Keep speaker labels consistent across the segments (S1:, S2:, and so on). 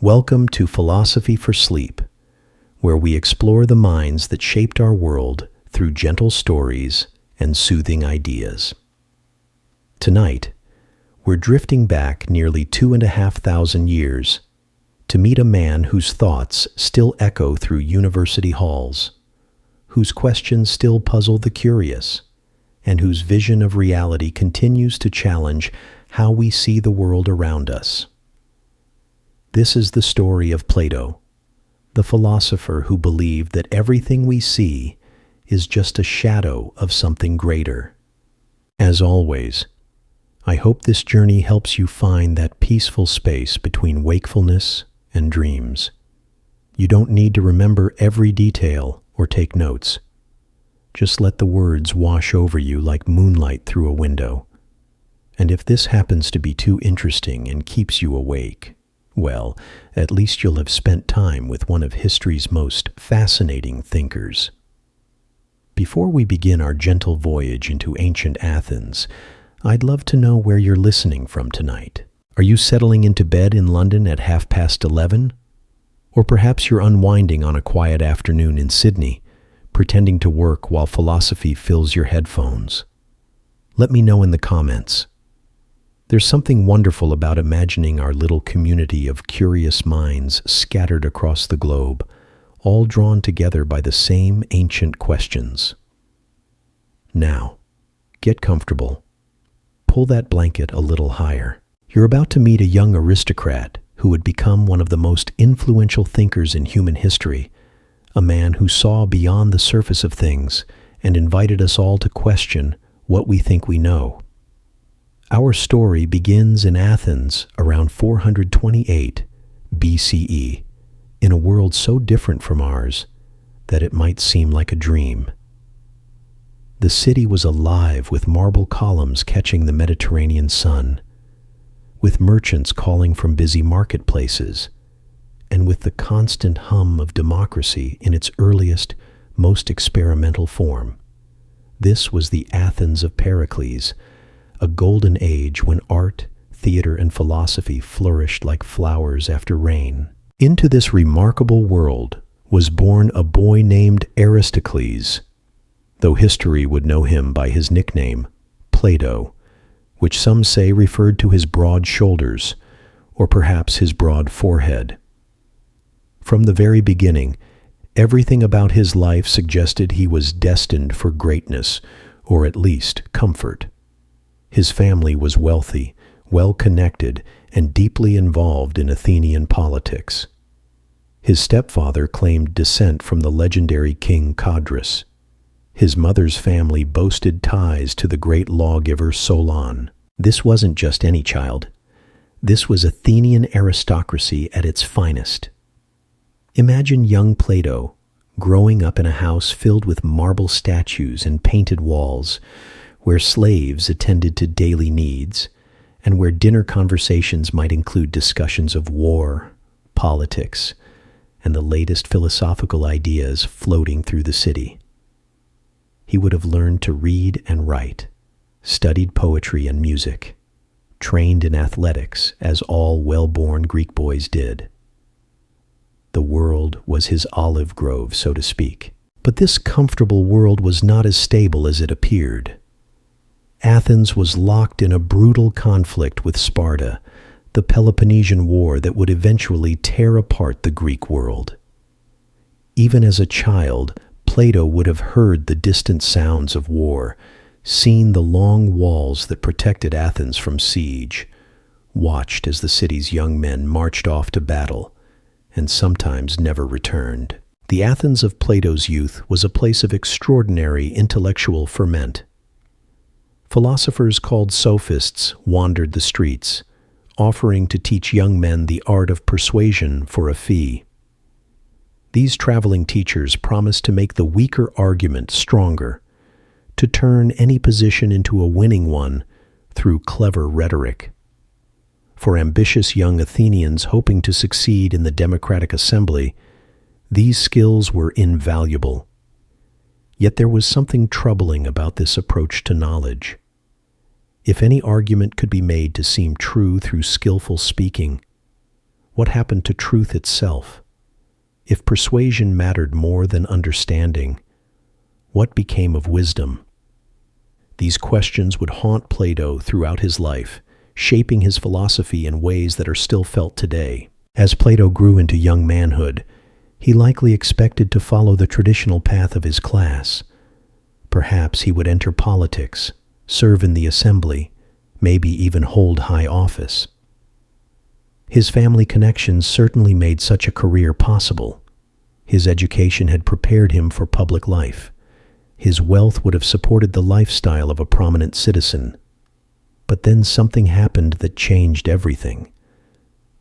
S1: Welcome to Philosophy for Sleep, where we explore the minds that shaped our world through gentle stories and soothing ideas. Tonight, we're drifting back nearly 2,500 years to meet a man whose thoughts still echo through university halls, whose questions still puzzle the curious, and whose vision of reality continues to challenge how we see the world around us. This is the story of Plato, the philosopher who believed that everything we see is just a shadow of something greater. As always, I hope this journey helps you find that peaceful space between wakefulness and dreams. You don't need to remember every detail or take notes. Just let the words wash over you like moonlight through a window. And if this happens to be too interesting and keeps you awake, well, at least you'll have spent time with one of history's most fascinating thinkers. Before we begin our gentle voyage into ancient Athens, I'd love to know where you're listening from tonight. Are you settling into bed in London at 11:30? Or perhaps you're unwinding on a quiet afternoon in Sydney, pretending to work while philosophy fills your headphones? Let me know in the comments. There's something wonderful about imagining our little community of curious minds scattered across the globe, all drawn together by the same ancient questions. Now, get comfortable. Pull that blanket a little higher. You're about to meet a young aristocrat who would become one of the most influential thinkers in human history, a man who saw beyond the surface of things and invited us all to question what we think we know. Our story begins in Athens around 428 BCE, in a world so different from ours that it might seem like a dream. The city was alive with marble columns catching the Mediterranean sun, with merchants calling from busy marketplaces, and with the constant hum of democracy in its earliest, most experimental form. This was the Athens of Pericles, a golden age when art, theater, and philosophy flourished like flowers after rain. Into this remarkable world was born a boy named Aristocles, though history would know him by his nickname, Plato, which some say referred to his broad shoulders, or perhaps his broad forehead. From the very beginning, everything about his life suggested he was destined for greatness, or at least comfort. His family was wealthy, well-connected, and deeply involved in Athenian politics. His stepfather claimed descent from the legendary king Codrus. His mother's family boasted ties to the great lawgiver Solon. This wasn't just any child. This was Athenian aristocracy at its finest. Imagine young Plato growing up in a house filled with marble statues and painted walls, where slaves attended to daily needs, and where dinner conversations might include discussions of war, politics, and the latest philosophical ideas floating through the city. He would have learned to read and write, studied poetry and music, trained in athletics as all well-born Greek boys did. The world was his olive grove, so to speak. But this comfortable world was not as stable as it appeared. Athens was locked in a brutal conflict with Sparta, the Peloponnesian War that would eventually tear apart the Greek world. Even as a child, Plato would have heard the distant sounds of war, seen the long walls that protected Athens from siege, watched as the city's young men marched off to battle, and sometimes never returned. The Athens of Plato's youth was a place of extraordinary intellectual ferment. Philosophers called sophists wandered the streets, offering to teach young men the art of persuasion for a fee. These traveling teachers promised to make the weaker argument stronger, to turn any position into a winning one through clever rhetoric. For ambitious young Athenians hoping to succeed in the democratic assembly, these skills were invaluable. Yet there was something troubling about this approach to knowledge. If any argument could be made to seem true through skillful speaking, What happened to truth itself? If persuasion mattered more than understanding, what became of wisdom? These questions would haunt Plato throughout his life, shaping his philosophy in ways that are still felt today. As Plato grew into young manhood, he likely expected to follow the traditional path of his class. Perhaps he would enter politics, serve in the assembly, maybe even hold high office. His family connections certainly made such a career possible. His education had prepared him for public life. His wealth would have supported the lifestyle of a prominent citizen. But then something happened that changed everything.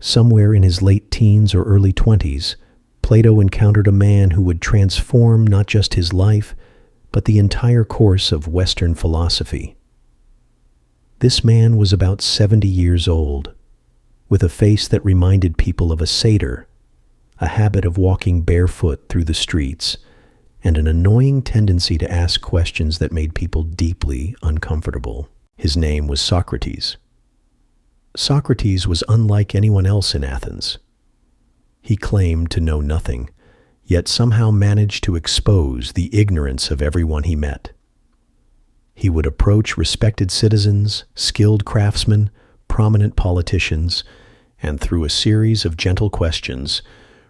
S1: Somewhere in his late teens or early 20s, Plato encountered a man who would transform not just his life, but the entire course of Western philosophy. This man was about 70 years old, with a face that reminded people of a satyr, a habit of walking barefoot through the streets, and an annoying tendency to ask questions that made people deeply uncomfortable. His name was Socrates. Socrates was unlike anyone else in Athens. He claimed to know nothing, yet somehow managed to expose the ignorance of everyone he met. He would approach respected citizens, skilled craftsmen, prominent politicians, and through a series of gentle questions,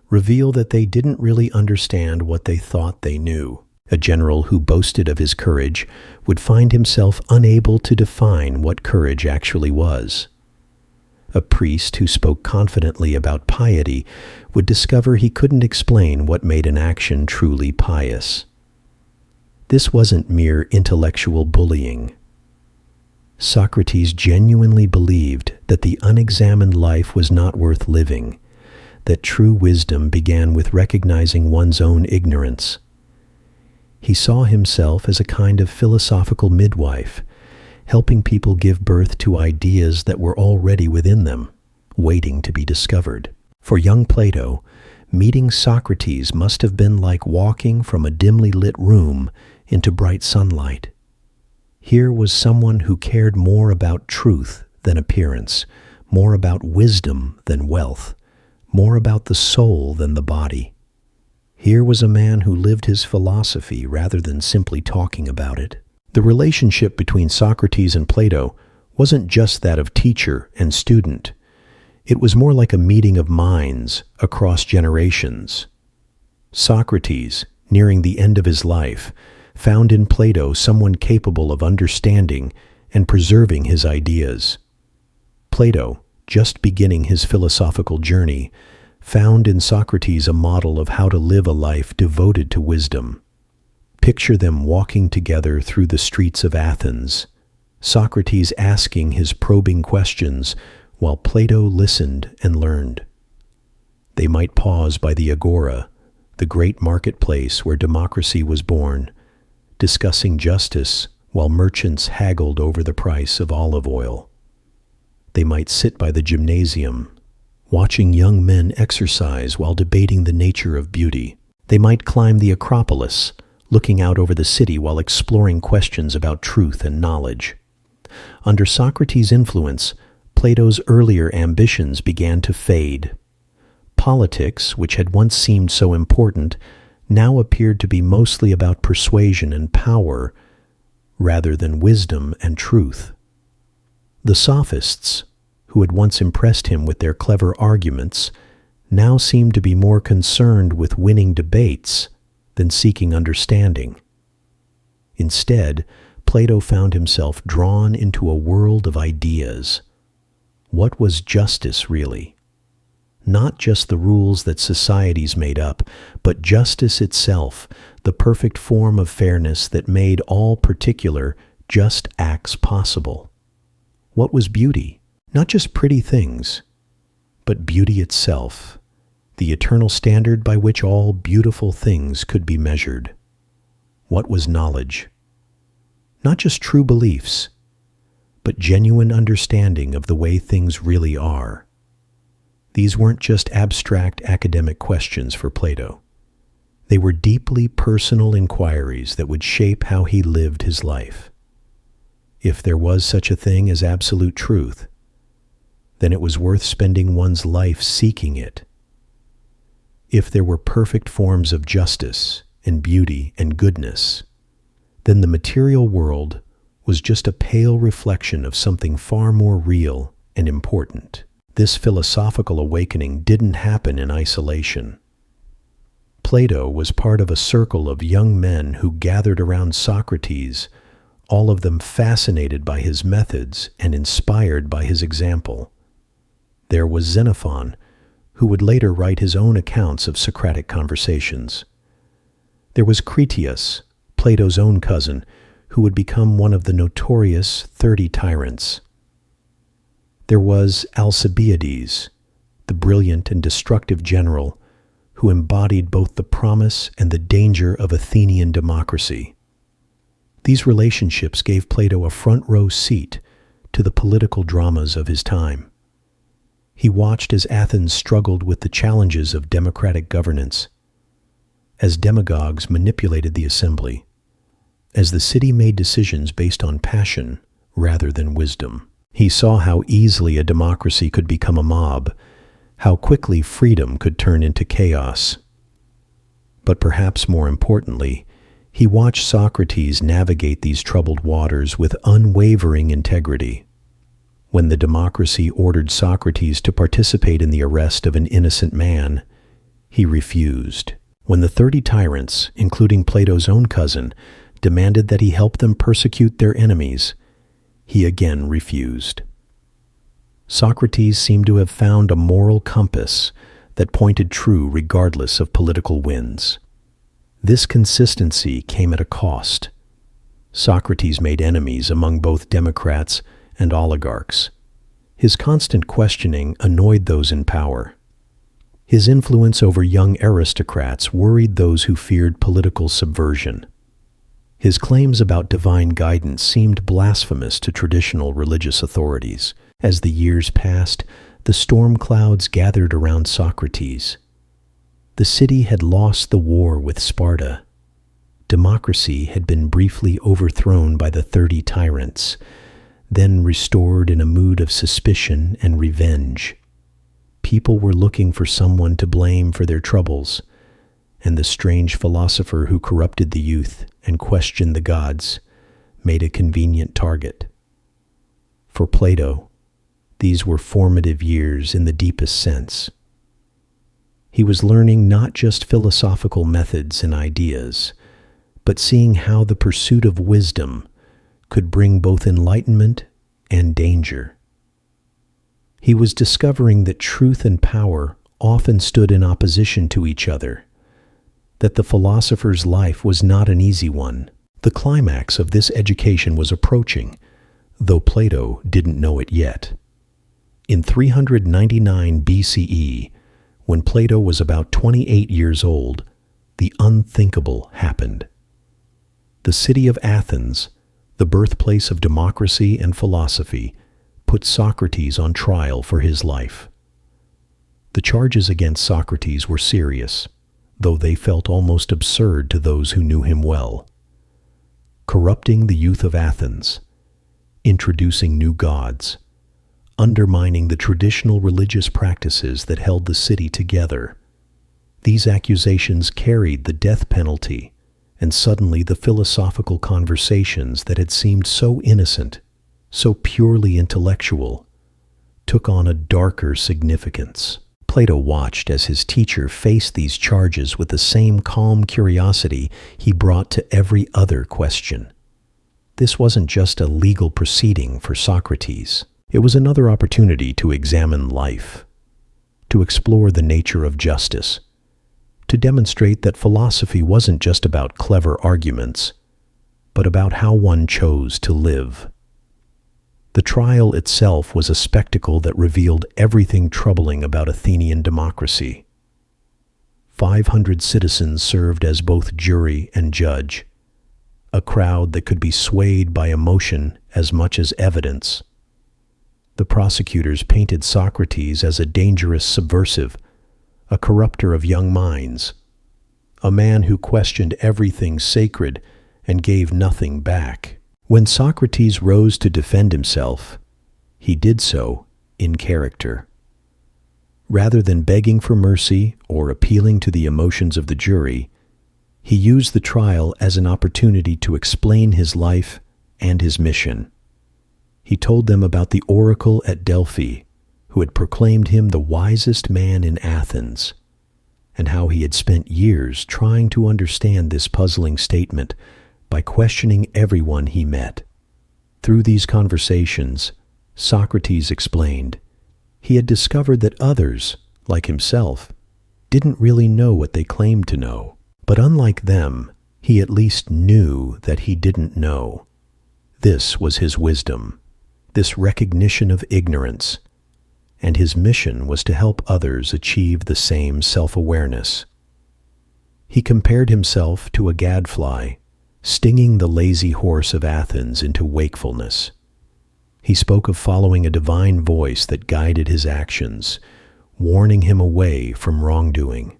S1: reveal that they didn't really understand what they thought they knew. A general who boasted of his courage would find himself unable to define what courage actually was. A priest who spoke confidently about piety would discover he couldn't explain what made an action truly pious. This wasn't mere intellectual bullying. Socrates genuinely believed that the unexamined life was not worth living, that true wisdom began with recognizing one's own ignorance. He saw himself as a kind of philosophical midwife, helping people give birth to ideas that were already within them, waiting to be discovered. For young Plato, meeting Socrates must have been like walking from a dimly lit room into bright sunlight. Here was someone who cared more about truth than appearance, more about wisdom than wealth, more about the soul than the body. Here was a man who lived his philosophy rather than simply talking about it. The relationship between Socrates and Plato wasn't just that of teacher and student. It was more like a meeting of minds across generations. Socrates, nearing the end of his life, found in Plato someone capable of understanding and preserving his ideas. Plato, just beginning his philosophical journey, found in Socrates a model of how to live a life devoted to wisdom. Picture them walking together through the streets of Athens, Socrates asking his probing questions while Plato listened and learned. They might pause by the Agora, the great marketplace where democracy was born, discussing justice while merchants haggled over the price of olive oil. They might sit by the gymnasium, watching young men exercise while debating the nature of beauty. They might climb the Acropolis, looking out over the city while exploring questions about truth and knowledge. Under Socrates' influence, Plato's earlier ambitions began to fade. Politics, which had once seemed so important, now appeared to be mostly about persuasion and power, rather than wisdom and truth. The sophists, who had once impressed him with their clever arguments, now seemed to be more concerned with winning debates than seeking understanding. Instead, Plato found himself drawn into a world of ideas. What was justice really? Not just the rules that societies made up, but justice itself, the perfect form of fairness that made all particular, just acts possible. What was beauty? Not just pretty things, but beauty itself, the eternal standard by which all beautiful things could be measured. What was knowledge? Not just true beliefs, but genuine understanding of the way things really are. These weren't just abstract academic questions for Plato. They were deeply personal inquiries that would shape how he lived his life. If there was such a thing as absolute truth, then it was worth spending one's life seeking it. If there were perfect forms of justice and beauty and goodness, then the material world was just a pale reflection of something far more real and important. This philosophical awakening didn't happen in isolation. Plato was part of a circle of young men who gathered around Socrates, all of them fascinated by his methods and inspired by his example. There was Xenophon, who would later write his own accounts of Socratic conversations. There was Critias, Plato's own cousin, who would become one of the notorious 30 tyrants. There was Alcibiades, the brilliant and destructive general who embodied both the promise and the danger of Athenian democracy. These relationships gave Plato a front-row seat to the political dramas of his time. He watched as Athens struggled with the challenges of democratic governance, as demagogues manipulated the assembly, as the city made decisions based on passion rather than wisdom. He saw how easily a democracy could become a mob, how quickly freedom could turn into chaos. But perhaps more importantly, he watched Socrates navigate these troubled waters with unwavering integrity. When the democracy ordered Socrates to participate in the arrest of an innocent man, he refused. When the 30 tyrants, including Plato's own cousin, demanded that he help them persecute their enemies, he again refused. Socrates seemed to have found a moral compass that pointed true regardless of political winds. This consistency came at a cost. Socrates made enemies among both democrats and oligarchs. His constant questioning annoyed those in power. His influence over young aristocrats worried those who feared political subversion. His claims about divine guidance seemed blasphemous to traditional religious authorities. As the years passed, the storm clouds gathered around Socrates. The city had lost the war with Sparta. Democracy had been briefly overthrown by the 30 tyrants, then restored in a mood of suspicion and revenge. People were looking for someone to blame for their troubles, and the strange philosopher who corrupted the youth and questioned the gods made a convenient target. For Plato, these were formative years in the deepest sense. He was learning not just philosophical methods and ideas, but seeing how the pursuit of wisdom could bring both enlightenment and danger. He was discovering that truth and power often stood in opposition to each other, that the philosopher's life was not an easy one. The climax of this education was approaching, though Plato didn't know it yet. In 399 BCE, when Plato was about 28 years old, the unthinkable happened. The city of Athens, the birthplace of democracy and philosophy, put Socrates on trial for his life. The charges against Socrates were serious, though they felt almost absurd to those who knew him well. Corrupting the youth of Athens, introducing new gods, undermining the traditional religious practices that held the city together. These accusations carried the death penalty, and suddenly the philosophical conversations that had seemed so innocent, so purely intellectual, took on a darker significance. Plato watched as his teacher faced these charges with the same calm curiosity he brought to every other question. This wasn't just a legal proceeding for Socrates. It was another opportunity to examine life, to explore the nature of justice, to demonstrate that philosophy wasn't just about clever arguments, but about how one chose to live. The trial itself was a spectacle that revealed everything troubling about Athenian democracy. 500 citizens served as both jury and judge, a crowd that could be swayed by emotion as much as evidence. The prosecutors painted Socrates as a dangerous subversive, a corrupter of young minds, a man who questioned everything sacred and gave nothing back. When Socrates rose to defend himself, he did so in character. Rather than begging for mercy or appealing to the emotions of the jury, he used the trial as an opportunity to explain his life and his mission. He told them about the oracle at Delphi, who had proclaimed him the wisest man in Athens, and how he had spent years trying to understand this puzzling statement by questioning everyone he met. Through these conversations, Socrates explained, he had discovered that others, like himself, didn't really know what they claimed to know. But unlike them, he at least knew that he didn't know. This was his wisdom, this recognition of ignorance, and his mission was to help others achieve the same self-awareness. He compared himself to a gadfly, stinging the lazy horse of Athens into wakefulness. He spoke of following a divine voice that guided his actions, warning him away from wrongdoing.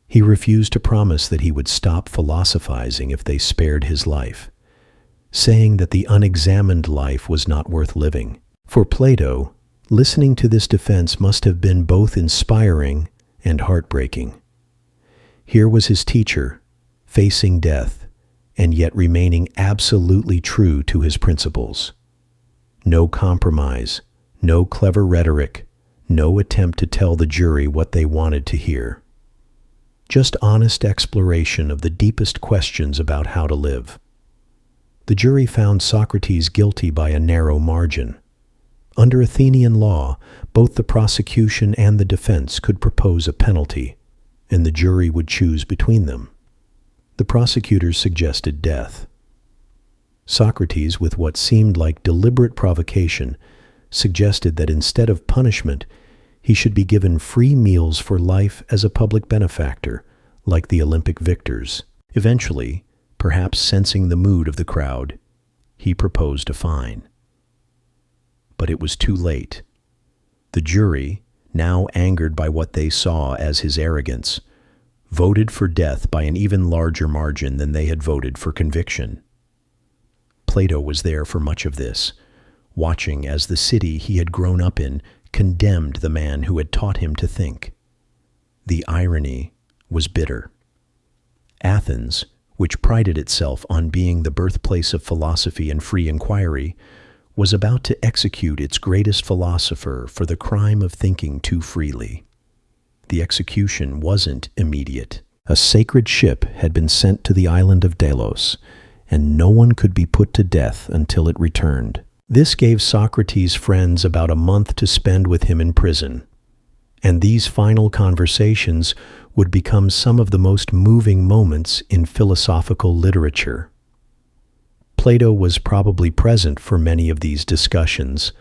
S1: He refused to promise that he would stop philosophizing if they spared his life, saying that the unexamined life was not worth living. For Plato, listening to this defense must have been both inspiring and heartbreaking. Here was his teacher, facing death, and yet remaining absolutely true to his principles. No compromise, no clever rhetoric, no attempt to tell the jury what they wanted to hear. Just honest exploration of the deepest questions about how to live. The jury found Socrates guilty by a narrow margin. Under Athenian law, both the prosecution and the defense could propose a penalty, and the jury would choose between them. The prosecutors suggested death. Socrates, with what seemed like deliberate provocation, suggested that instead of punishment, he should be given free meals for life as a public benefactor, like the Olympic victors. Eventually, perhaps sensing the mood of the crowd, he proposed a fine. But it was too late. The jury, now angered by what they saw as his arrogance, voted for death by an even larger margin than they had voted for conviction. Plato was there for much of this, watching as the city he had grown up in condemned the man who had taught him to think. The irony was bitter. Athens, which prided itself on being the birthplace of philosophy and free inquiry, was about to execute its greatest philosopher for the crime of thinking too freely. The execution wasn't immediate. A sacred ship had been sent to the island of Delos, and no one could be put to death until it returned. This gave Socrates' friends about a month to spend with him in prison, and these final conversations would become some of the most moving moments in philosophical literature. Plato was probably present for many of these discussions,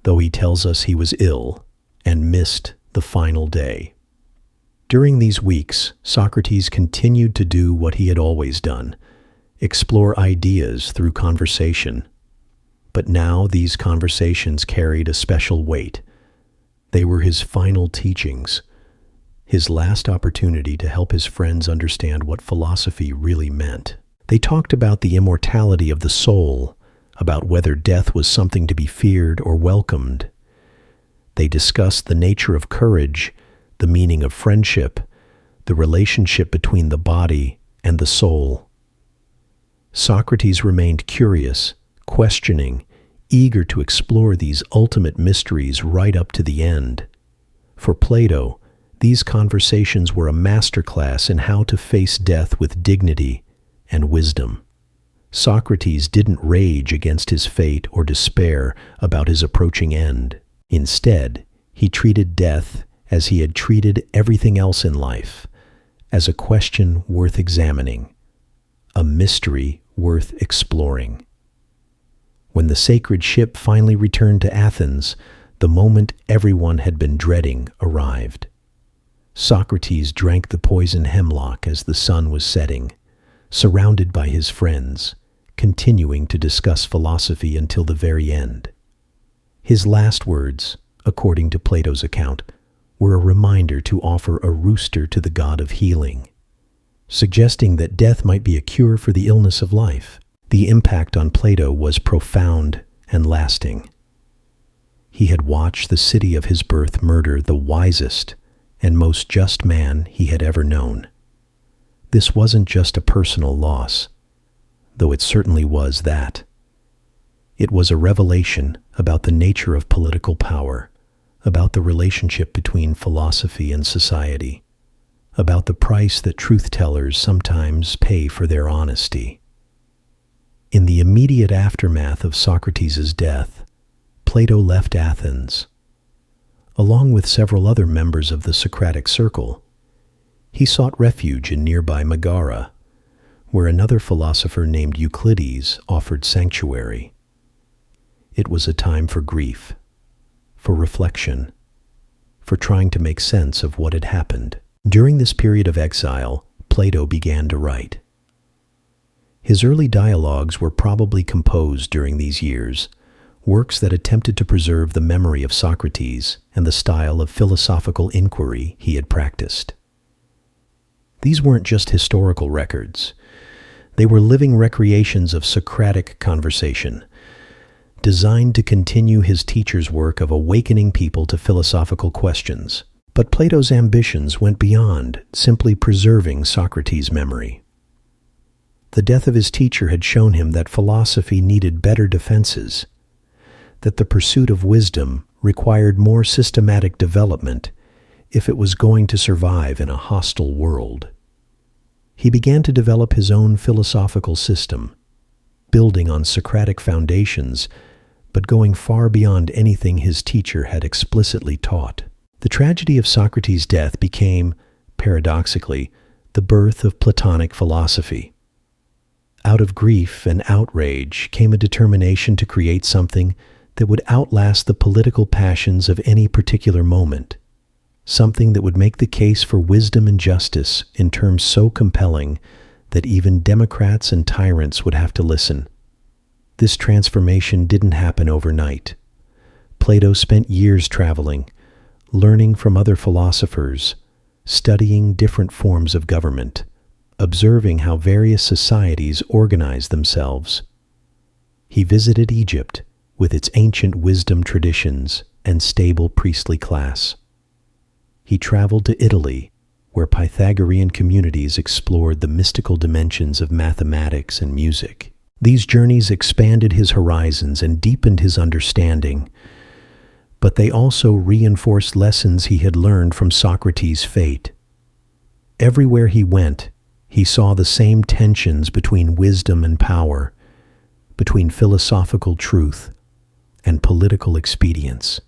S1: though he tells us he was ill and missed the final day. During these weeks, Socrates continued to do what he had always done, explore ideas through conversation. But now these conversations carried a special weight. They were his final teachings, his last opportunity to help his friends understand what philosophy really meant. They talked about the immortality of the soul, about whether death was something to be feared or welcomed. They discussed the nature of courage, the meaning of friendship, the relationship between the body and the soul. Socrates remained curious, questioning, eager to explore these ultimate mysteries right up to the end. For Plato, these conversations were a masterclass in how to face death with dignity and wisdom. Socrates didn't rage against his fate or despair about his approaching end. Instead, he treated death as he had treated everything else in life, as a question worth examining, a mystery worth exploring. When the sacred ship finally returned to Athens, the moment everyone had been dreading arrived. Socrates drank the poison hemlock as the sun was setting, surrounded by his friends, continuing to discuss philosophy until the very end. His last words, according to Plato's account, were a reminder to offer a rooster to the god of healing, suggesting that death might be a cure for the illness of life. The impact on Plato was profound and lasting. he had watched the city of his birth murder the wisest and most just man he had ever known. This wasn't just a personal loss, though it certainly was that. It was a revelation about the nature of political power, about the relationship between philosophy and society, about the price that truth-tellers sometimes pay for their honesty. In the immediate aftermath of Socrates' death, Plato left Athens. Along with several other members of the Socratic circle, he sought refuge in nearby Megara, where another philosopher named Euclides offered sanctuary. It was a time for grief, for reflection, for trying to make sense of what had happened. During this period of exile, Plato began to write. His early dialogues were probably composed during these years, works that attempted to preserve the memory of Socrates and the style of philosophical inquiry he had practiced. These weren't just historical records. They were living recreations of Socratic conversation, designed to continue his teacher's work of awakening people to philosophical questions. But Plato's ambitions went beyond simply preserving Socrates' memory. The death of his teacher had shown him that philosophy needed better defenses, that the pursuit of wisdom required more systematic development if it was going to survive in a hostile world. He began to develop his own philosophical system, building on Socratic foundations, but going far beyond anything his teacher had explicitly taught. The tragedy of Socrates' death became, paradoxically, the birth of Platonic philosophy. Out of grief and outrage came a determination to create something that would outlast the political passions of any particular moment, something that would make the case for wisdom and justice in terms so compelling that even democrats and tyrants would have to listen. This transformation didn't happen overnight. Plato spent years traveling, learning from other philosophers, studying different forms of government, observing how various societies organized themselves. He visited Egypt with its ancient wisdom traditions and stable priestly class. He traveled to Italy, where Pythagorean communities explored the mystical dimensions of mathematics and music. These journeys expanded his horizons and deepened his understanding, but they also reinforced lessons he had learned from Socrates' fate. Everywhere he went, he saw the same tensions between wisdom and power, between philosophical truth and political expedience.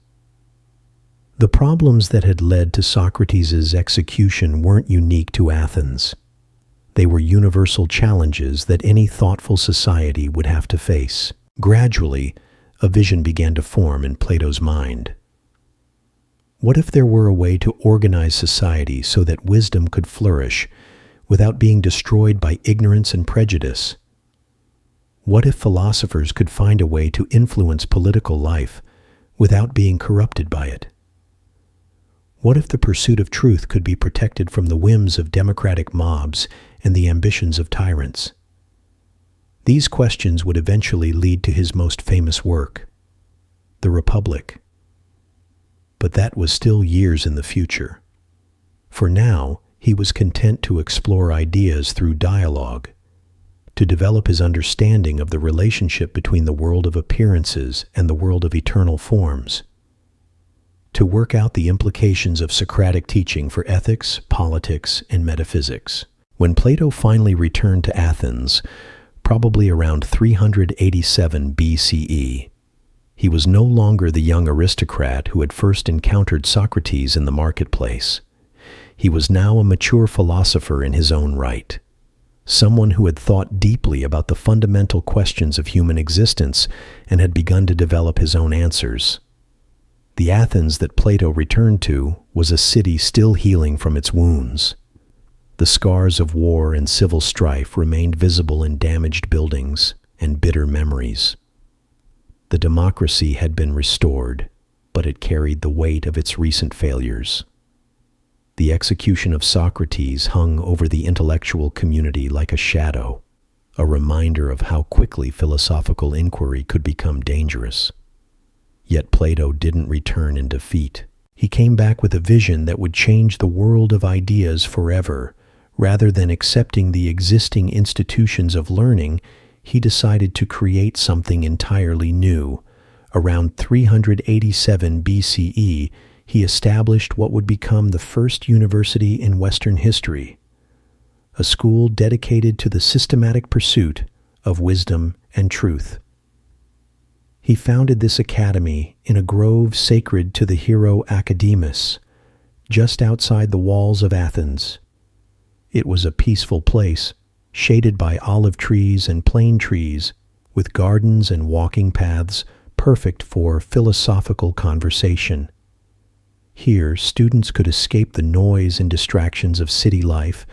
S1: The problems that had led to Socrates' execution weren't unique to Athens. They were universal challenges that any thoughtful society would have to face. Gradually, a vision began to form in Plato's mind. What if there were a way to organize society so that wisdom could flourish without being destroyed by ignorance and prejudice? What if philosophers could find a way to influence political life without being corrupted by it? What if the pursuit of truth could be protected from the whims of democratic mobs and the ambitions of tyrants? These questions would eventually lead to his most famous work, The Republic. But that was still years in the future. For now, he was content to explore ideas through dialogue, to develop his understanding of the relationship between the world of appearances and the world of eternal forms, to work out the implications of Socratic teaching for ethics, politics, and metaphysics. When Plato finally returned to Athens, probably around 387 BCE, he was no longer the young aristocrat who had first encountered Socrates in the marketplace. He was now a mature philosopher in his own right, someone who had thought deeply about the fundamental questions of human existence and had begun to develop his own answers. The Athens that Plato returned to was a city still healing from its wounds. The scars of war and civil strife remained visible in damaged buildings and bitter memories. The democracy had been restored, but it carried the weight of its recent failures. The execution of Socrates hung over the intellectual community like a shadow, a reminder of how quickly philosophical inquiry could become dangerous. Yet Plato didn't return in defeat. He came back with a vision that would change the world of ideas forever. Rather than accepting the existing institutions of learning, he decided to create something entirely new. Around 387 BCE, he established what would become the first university in Western history, a school dedicated to the systematic pursuit of wisdom and truth. He founded this academy in a grove sacred to the hero Academus, just outside the walls of Athens. It was a peaceful place, shaded by olive trees and plane trees, with gardens and walking paths perfect for philosophical conversation. Here, students could escape the noise and distractions of city life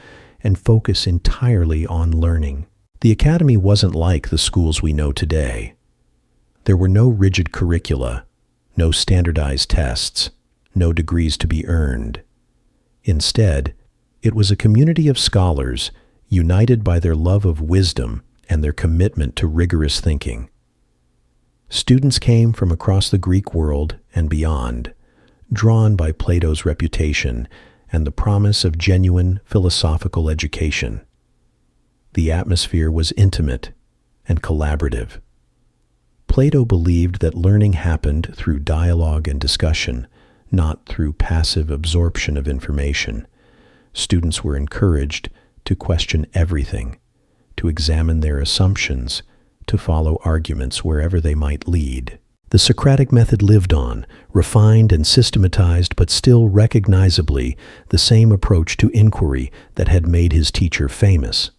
S1: and focus entirely on learning. The academy wasn't like the schools we know today. There were no rigid curricula, no standardized tests, no degrees to be earned. Instead, it was a community of scholars united by their love of wisdom and their commitment to rigorous thinking. Students came from across the Greek world and beyond, drawn by Plato's reputation and the promise of genuine philosophical education. The atmosphere was intimate and collaborative. Plato believed that learning happened through dialogue and discussion, not through passive absorption of information. Students were encouraged to question everything, to examine their assumptions, to follow arguments wherever they might lead. The Socratic method lived on, refined and systematized, but still recognizably the same approach to inquiry that had made his teacher famous.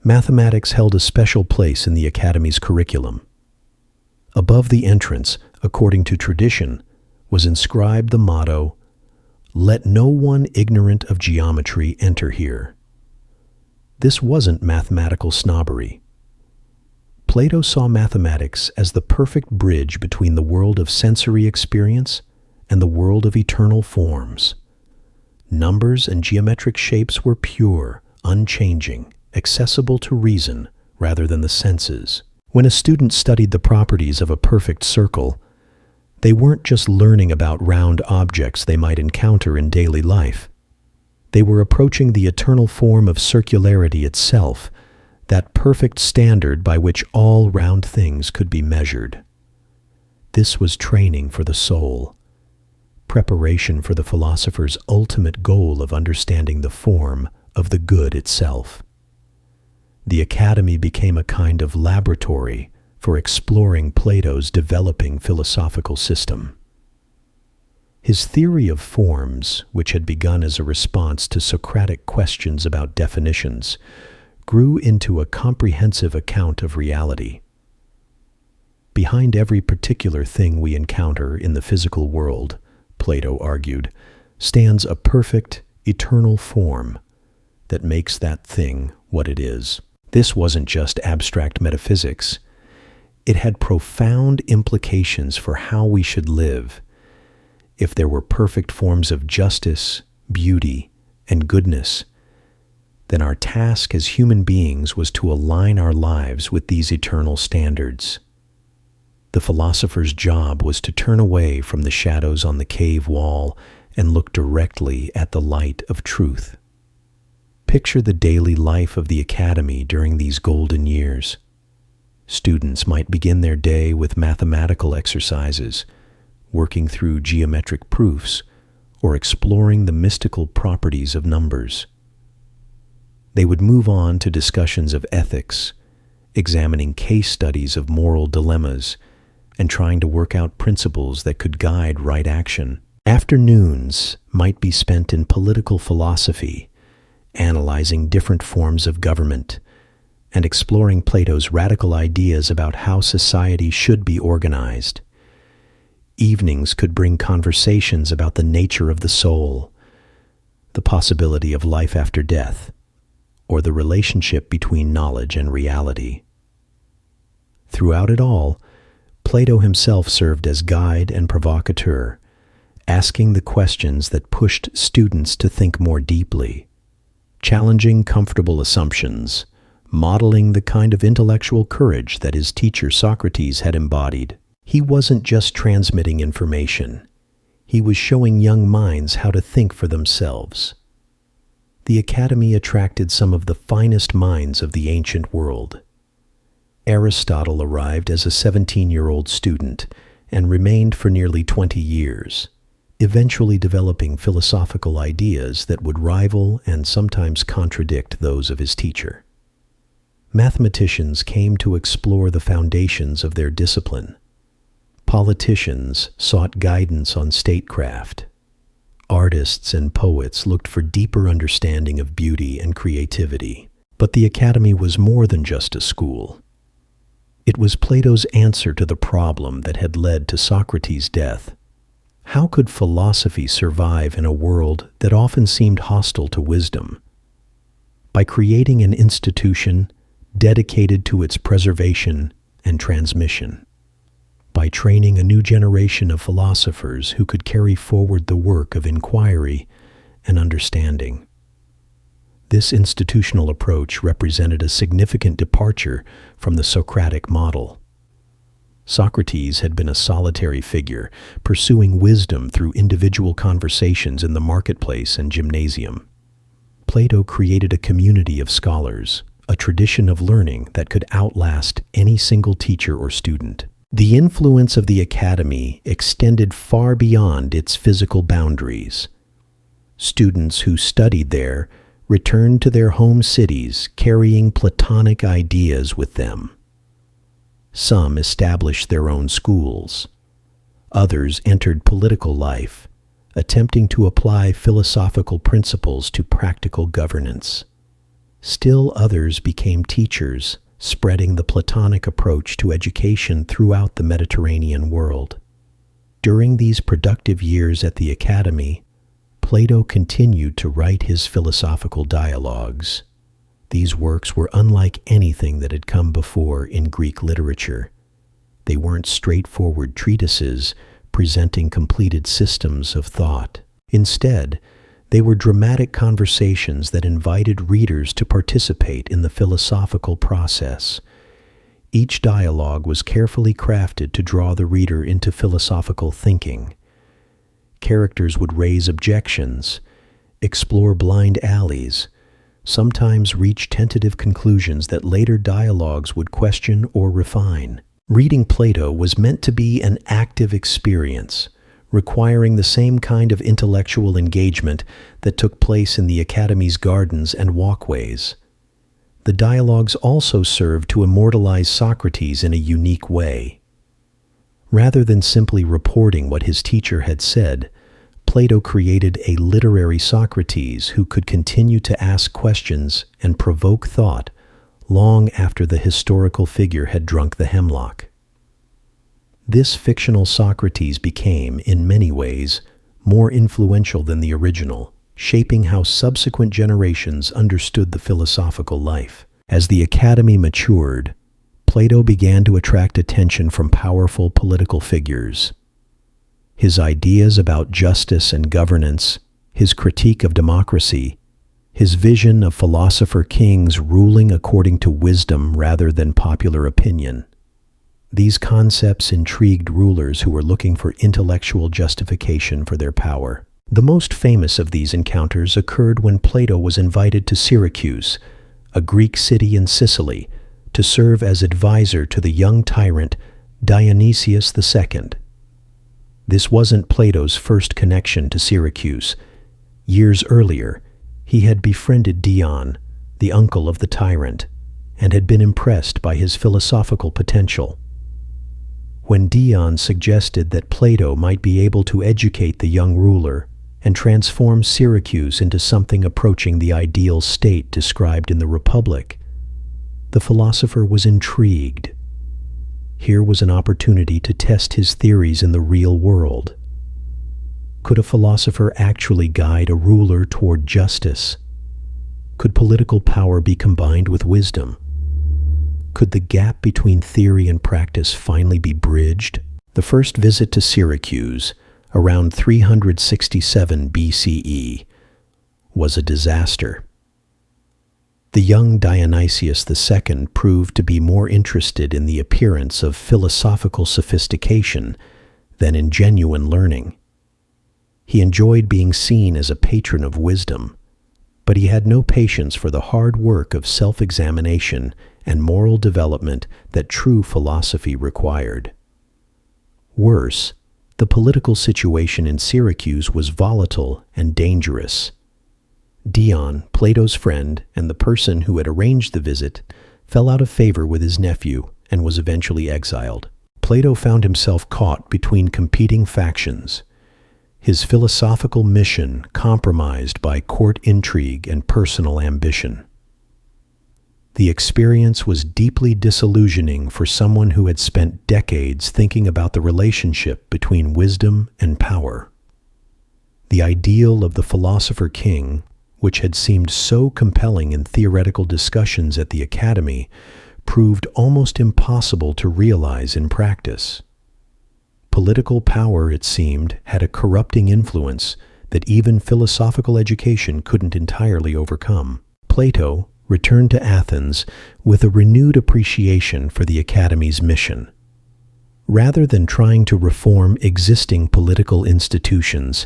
S1: Mathematics held a special place in the academy's curriculum. Above the entrance, according to tradition, was inscribed the motto, "Let no one ignorant of geometry enter here." This wasn't mathematical snobbery. Plato saw mathematics as the perfect bridge between the world of sensory experience and the world of eternal forms. Numbers and geometric shapes were pure, unchanging, accessible to reason rather than the senses. When a student studied the properties of a perfect circle, they weren't just learning about round objects they might encounter in daily life. They were approaching the eternal form of circularity itself, that perfect standard by which all round things could be measured. This was training for the soul, preparation for the philosopher's ultimate goal of understanding the form of the good itself. The academy became a kind of laboratory for exploring Plato's developing philosophical system. His theory of forms, which had begun as a response to Socratic questions about definitions, grew into a comprehensive account of reality. Behind every particular thing we encounter in the physical world, Plato argued, stands a perfect, eternal form that makes that thing what it is. This wasn't just abstract metaphysics. It had profound implications for how we should live. If there were perfect forms of justice, beauty, and goodness, then our task as human beings was to align our lives with these eternal standards. The philosopher's job was to turn away from the shadows on the cave wall and look directly at the light of truth. Picture the daily life of the academy during these golden years. Students might begin their day with mathematical exercises, working through geometric proofs, or exploring the mystical properties of numbers. They would move on to discussions of ethics, examining case studies of moral dilemmas, and trying to work out principles that could guide right action. Afternoons might be spent in political philosophy, analyzing different forms of government, and exploring Plato's radical ideas about how society should be organized. Evenings could bring conversations about the nature of the soul, the possibility of life after death, or the relationship between knowledge and reality. Throughout it all, Plato himself served as guide and provocateur, asking the questions that pushed students to think more deeply, challenging comfortable assumptions, modeling the kind of intellectual courage that his teacher Socrates had embodied. He wasn't just transmitting information. He was showing young minds how to think for themselves. The academy attracted some of the finest minds of the ancient world. Aristotle arrived as a 17-year-old student and remained for nearly 20 years, eventually developing philosophical ideas that would rival and sometimes contradict those of his teacher. Mathematicians came to explore the foundations of their discipline. Politicians sought guidance on statecraft. Artists and poets looked for deeper understanding of beauty and creativity. But the academy was more than just a school. It was Plato's answer to the problem that had led to Socrates' death. How could philosophy survive in a world that often seemed hostile to wisdom? By creating an institution dedicated to its preservation and transmission. By training a new generation of philosophers who could carry forward the work of inquiry and understanding. This institutional approach represented a significant departure from the Socratic model. Socrates had been a solitary figure, pursuing wisdom through individual conversations in the marketplace and gymnasium. Plato created a community of scholars, a tradition of learning that could outlast any single teacher or student. The influence of the academy extended far beyond its physical boundaries. Students who studied there returned to their home cities carrying Platonic ideas with them. Some established their own schools. Others entered political life, attempting to apply philosophical principles to practical governance. Still others became teachers, spreading the Platonic approach to education throughout the Mediterranean world. During these productive years at the academy, Plato continued to write his philosophical dialogues. These works were unlike anything that had come before in Greek literature. They weren't straightforward treatises presenting completed systems of thought. Instead, they were dramatic conversations that invited readers to participate in the philosophical process. Each dialogue was carefully crafted to draw the reader into philosophical thinking. Characters would raise objections, explore blind alleys, sometimes reach tentative conclusions that later dialogues would question or refine. Reading Plato was meant to be an active experience, requiring the same kind of intellectual engagement that took place in the academy's gardens and walkways. The dialogues also served to immortalize Socrates in a unique way. Rather than simply reporting what his teacher had said, Plato created a literary Socrates who could continue to ask questions and provoke thought long after the historical figure had drunk the hemlock. This fictional Socrates became, in many ways, more influential than the original, shaping how subsequent generations understood the philosophical life. As the academy matured, Plato began to attract attention from powerful political figures. His ideas about justice and governance, his critique of democracy, his vision of philosopher kings ruling according to wisdom rather than popular opinion. These concepts intrigued rulers who were looking for intellectual justification for their power. The most famous of these encounters occurred when Plato was invited to Syracuse, a Greek city in Sicily, to serve as advisor to the young tyrant Dionysius II. This wasn't Plato's first connection to Syracuse. Years earlier, he had befriended Dion, the uncle of the tyrant, and had been impressed by his philosophical potential. When Dion suggested that Plato might be able to educate the young ruler and transform Syracuse into something approaching the ideal state described in the Republic, the philosopher was intrigued. Here was an opportunity to test his theories in the real world. Could a philosopher actually guide a ruler toward justice? Could political power be combined with wisdom? Could the gap between theory and practice finally be bridged? The first visit to Syracuse, around 367 BCE, was a disaster. The young Dionysius II proved to be more interested in the appearance of philosophical sophistication than in genuine learning. He enjoyed being seen as a patron of wisdom, but he had no patience for the hard work of self-examination and moral development that true philosophy required. Worse, the political situation in Syracuse was volatile and dangerous. Dion, Plato's friend and the person who had arranged the visit, fell out of favor with his nephew and was eventually exiled. Plato found himself caught between competing factions, his philosophical mission compromised by court intrigue and personal ambition. The experience was deeply disillusioning for someone who had spent decades thinking about the relationship between wisdom and power. The ideal of the philosopher king, which had seemed so compelling in theoretical discussions at the academy, proved almost impossible to realize in practice. Political power, it seemed, had a corrupting influence that even philosophical education couldn't entirely overcome. Plato returned to Athens with a renewed appreciation for the academy's mission. Rather than trying to reform existing political institutions,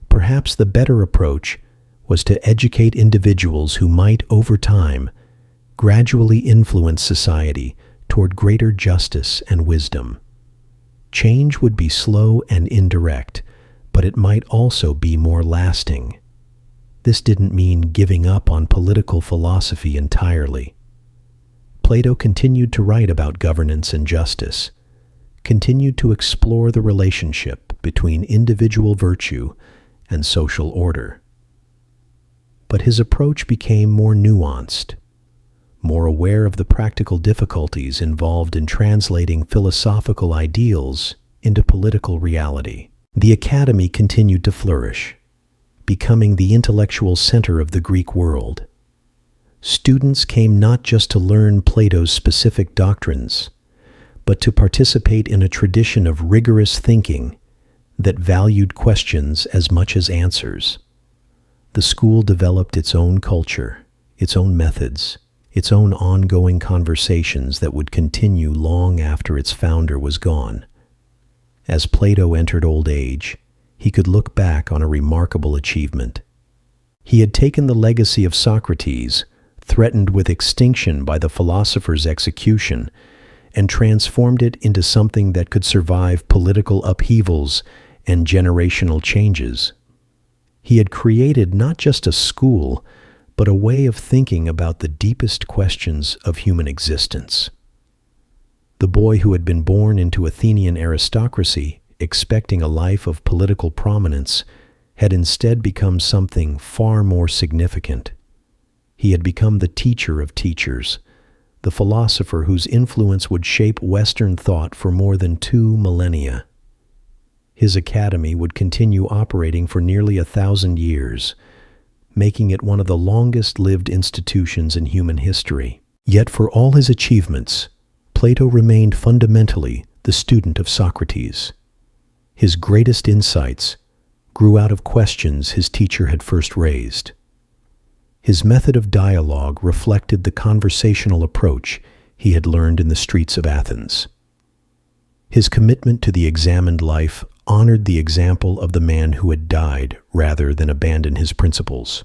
S1: perhaps the better approach was to educate individuals who might, over time, gradually influence society toward greater justice and wisdom. Change would be slow and indirect, but it might also be more lasting. This didn't mean giving up on political philosophy entirely. Plato continued to write about governance and justice, continued to explore the relationship between individual virtue and social order. But his approach became more nuanced, more aware of the practical difficulties involved in translating philosophical ideals into political reality. The academy continued to flourish, becoming the intellectual center of the Greek world. Students came not just to learn Plato's specific doctrines, but to participate in a tradition of rigorous thinking that valued questions as much as answers. The school developed its own culture, its own methods, its own ongoing conversations that would continue long after its founder was gone. As Plato entered old age, he could look back on a remarkable achievement. He had taken the legacy of Socrates, threatened with extinction by the philosopher's execution, and transformed it into something that could survive political upheavals and generational changes. He had created not just a school, but a way of thinking about the deepest questions of human existence. The boy who had been born into Athenian aristocracy, expecting a life of political prominence, had instead become something far more significant. He had become the teacher of teachers, the philosopher whose influence would shape Western thought for more than 2 millennia. His academy would continue operating for nearly 1,000 years, making it one of the longest-lived institutions in human history. Yet for all his achievements, Plato remained fundamentally the student of Socrates. His greatest insights grew out of questions his teacher had first raised. His method of dialogue reflected the conversational approach he had learned in the streets of Athens. His commitment to the examined life honored the example of the man who had died rather than abandon his principles.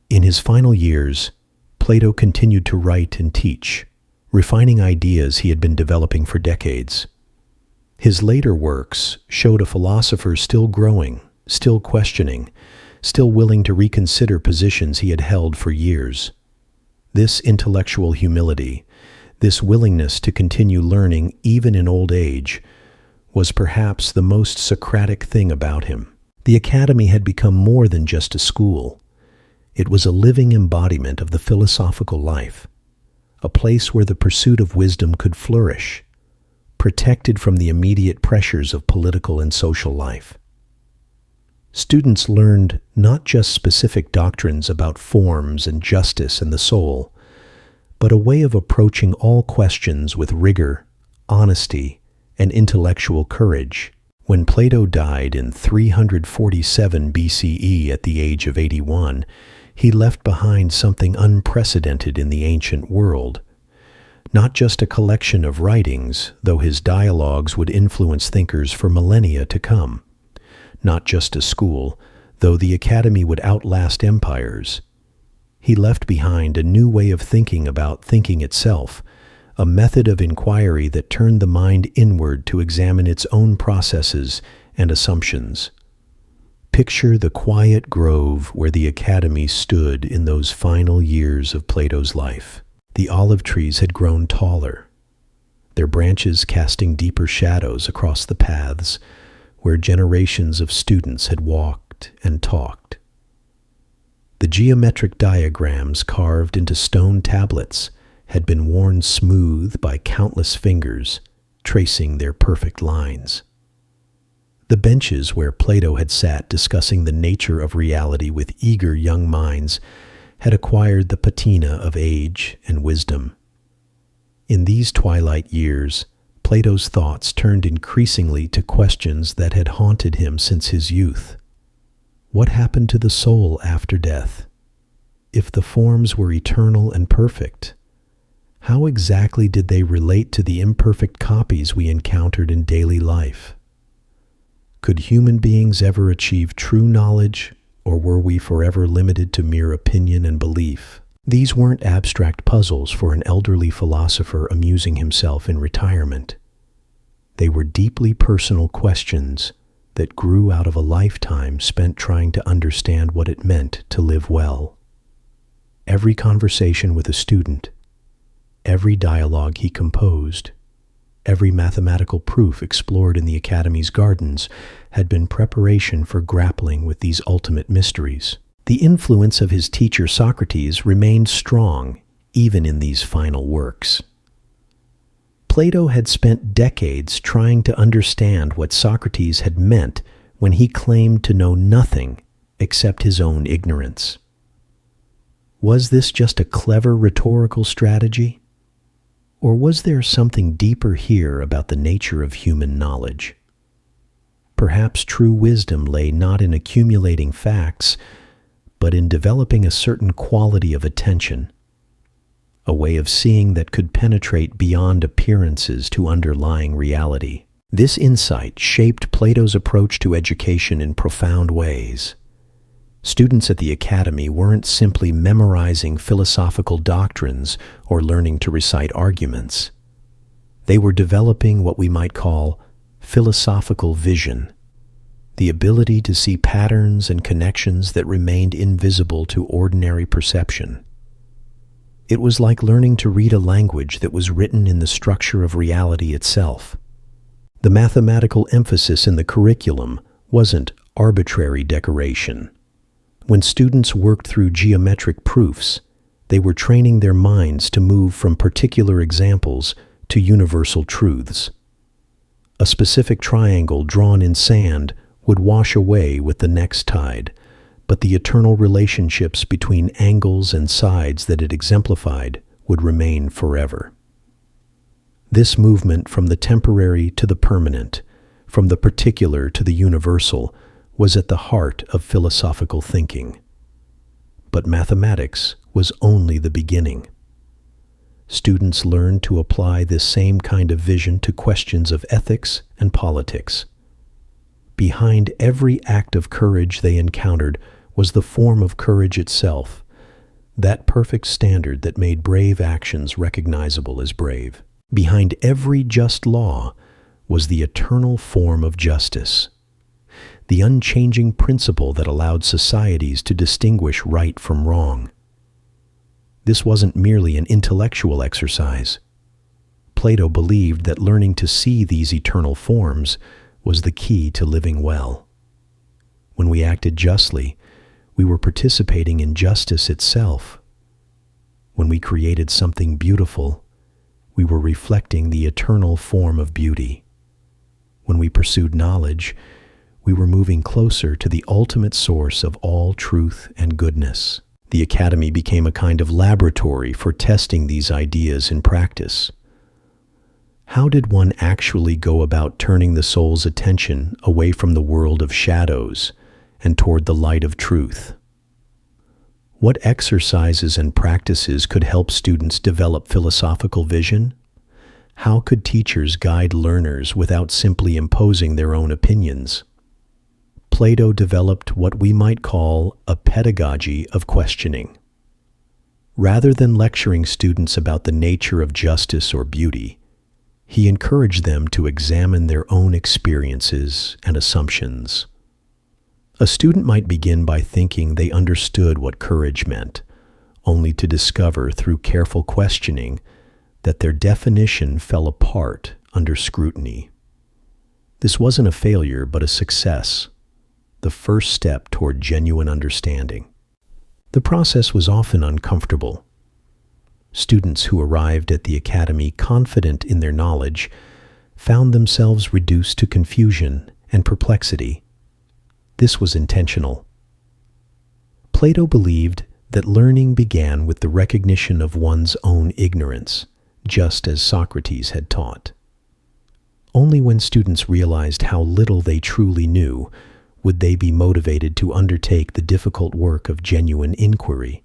S1: In his final years, Plato continued to write and teach, refining ideas he had been developing for decades. His later works showed a philosopher still growing, still questioning, still willing to reconsider positions he had held for years. This intellectual humility, this willingness to continue learning even in old age, was perhaps the most Socratic thing about him. The academy had become more than just a school. It was a living embodiment of the philosophical life, a place where the pursuit of wisdom could flourish, protected from the immediate pressures of political and social life. Students learned not just specific doctrines about forms and justice and the soul, but a way of approaching all questions with rigor, honesty, and intellectual courage. When Plato died in 347 BCE at the age of 81, he left behind something unprecedented in the ancient world. Not just a collection of writings, though his dialogues would influence thinkers for millennia to come. Not just a school, though the academy would outlast empires. He left behind a new way of thinking about thinking itself, a method of inquiry that turned the mind inward to examine its own processes and assumptions. Picture the quiet grove where the academy stood in those final years of Plato's life. The olive trees had grown taller, their branches casting deeper shadows across the paths where generations of students had walked and talked. The geometric diagrams carved into stone tablets had been worn smooth by countless fingers, tracing their perfect lines. The benches where Plato had sat discussing the nature of reality with eager young minds had acquired the patina of age and wisdom. In these twilight years, Plato's thoughts turned increasingly to questions that had haunted him since his youth. What happened to the soul after death? If the forms were eternal and perfect, how exactly did they relate to the imperfect copies we encountered in daily life? Could human beings ever achieve true knowledge, or were we forever limited to mere opinion and belief? These weren't abstract puzzles for an elderly philosopher amusing himself in retirement. They were deeply personal questions that grew out of a lifetime spent trying to understand what it meant to live well. Every conversation with a student, every dialogue he composed, every mathematical proof explored in the Academy's gardens had been preparation for grappling with these ultimate mysteries. The influence of his teacher Socrates remained strong even in these final works. Plato had spent decades trying to understand what Socrates had meant when he claimed to know nothing except his own ignorance. Was this just a clever rhetorical strategy? Or was there something deeper here about the nature of human knowledge? Perhaps true wisdom lay not in accumulating facts, but in developing a certain quality of attention, a way of seeing that could penetrate beyond appearances to underlying reality. This insight shaped Plato's approach to education in profound ways. Students at the academy weren't simply memorizing philosophical doctrines or learning to recite arguments. They were developing what we might call philosophical vision, the ability to see patterns and connections that remained invisible to ordinary perception. It was like learning to read a language that was written in the structure of reality itself. The mathematical emphasis in the curriculum wasn't arbitrary decoration. When students worked through geometric proofs, they were training their minds to move from particular examples to universal truths. A specific triangle drawn in sand would wash away with the next tide, but the eternal relationships between angles and sides that it exemplified would remain forever. This movement from the temporary to the permanent, from the particular to the universal, was at the heart of philosophical thinking. But mathematics was only the beginning. Students learned to apply this same kind of vision to questions of ethics and politics. Behind every act of courage they encountered was the form of courage itself, that perfect standard that made brave actions recognizable as brave. Behind every just law was the eternal form of justice, the unchanging principle that allowed societies to distinguish right from wrong. This wasn't merely an intellectual exercise. Plato believed that learning to see these eternal forms was the key to living well. When we acted justly, we were participating in justice itself. When we created something beautiful, we were reflecting the eternal form of beauty. When we pursued knowledge, we were moving closer to the ultimate source of all truth and goodness. The academy became a kind of laboratory for testing these ideas in practice. How did one actually go about turning the soul's attention away from the world of shadows and toward the light of truth? What exercises and practices could help students develop philosophical vision? How could teachers guide learners without simply imposing their own opinions? Plato developed what we might call a pedagogy of questioning. Rather than lecturing students about the nature of justice or beauty, he encouraged them to examine their own experiences and assumptions. A student might begin by thinking they understood what courage meant, only to discover through careful questioning that their definition fell apart under scrutiny. This wasn't a failure, but a success, the first step toward genuine understanding. The process was often uncomfortable. Students who arrived at the academy confident in their knowledge found themselves reduced to confusion and perplexity. This was intentional. Plato believed that learning began with the recognition of one's own ignorance, just as Socrates had taught. Only when students realized how little they truly knew would they be motivated to undertake the difficult work of genuine inquiry.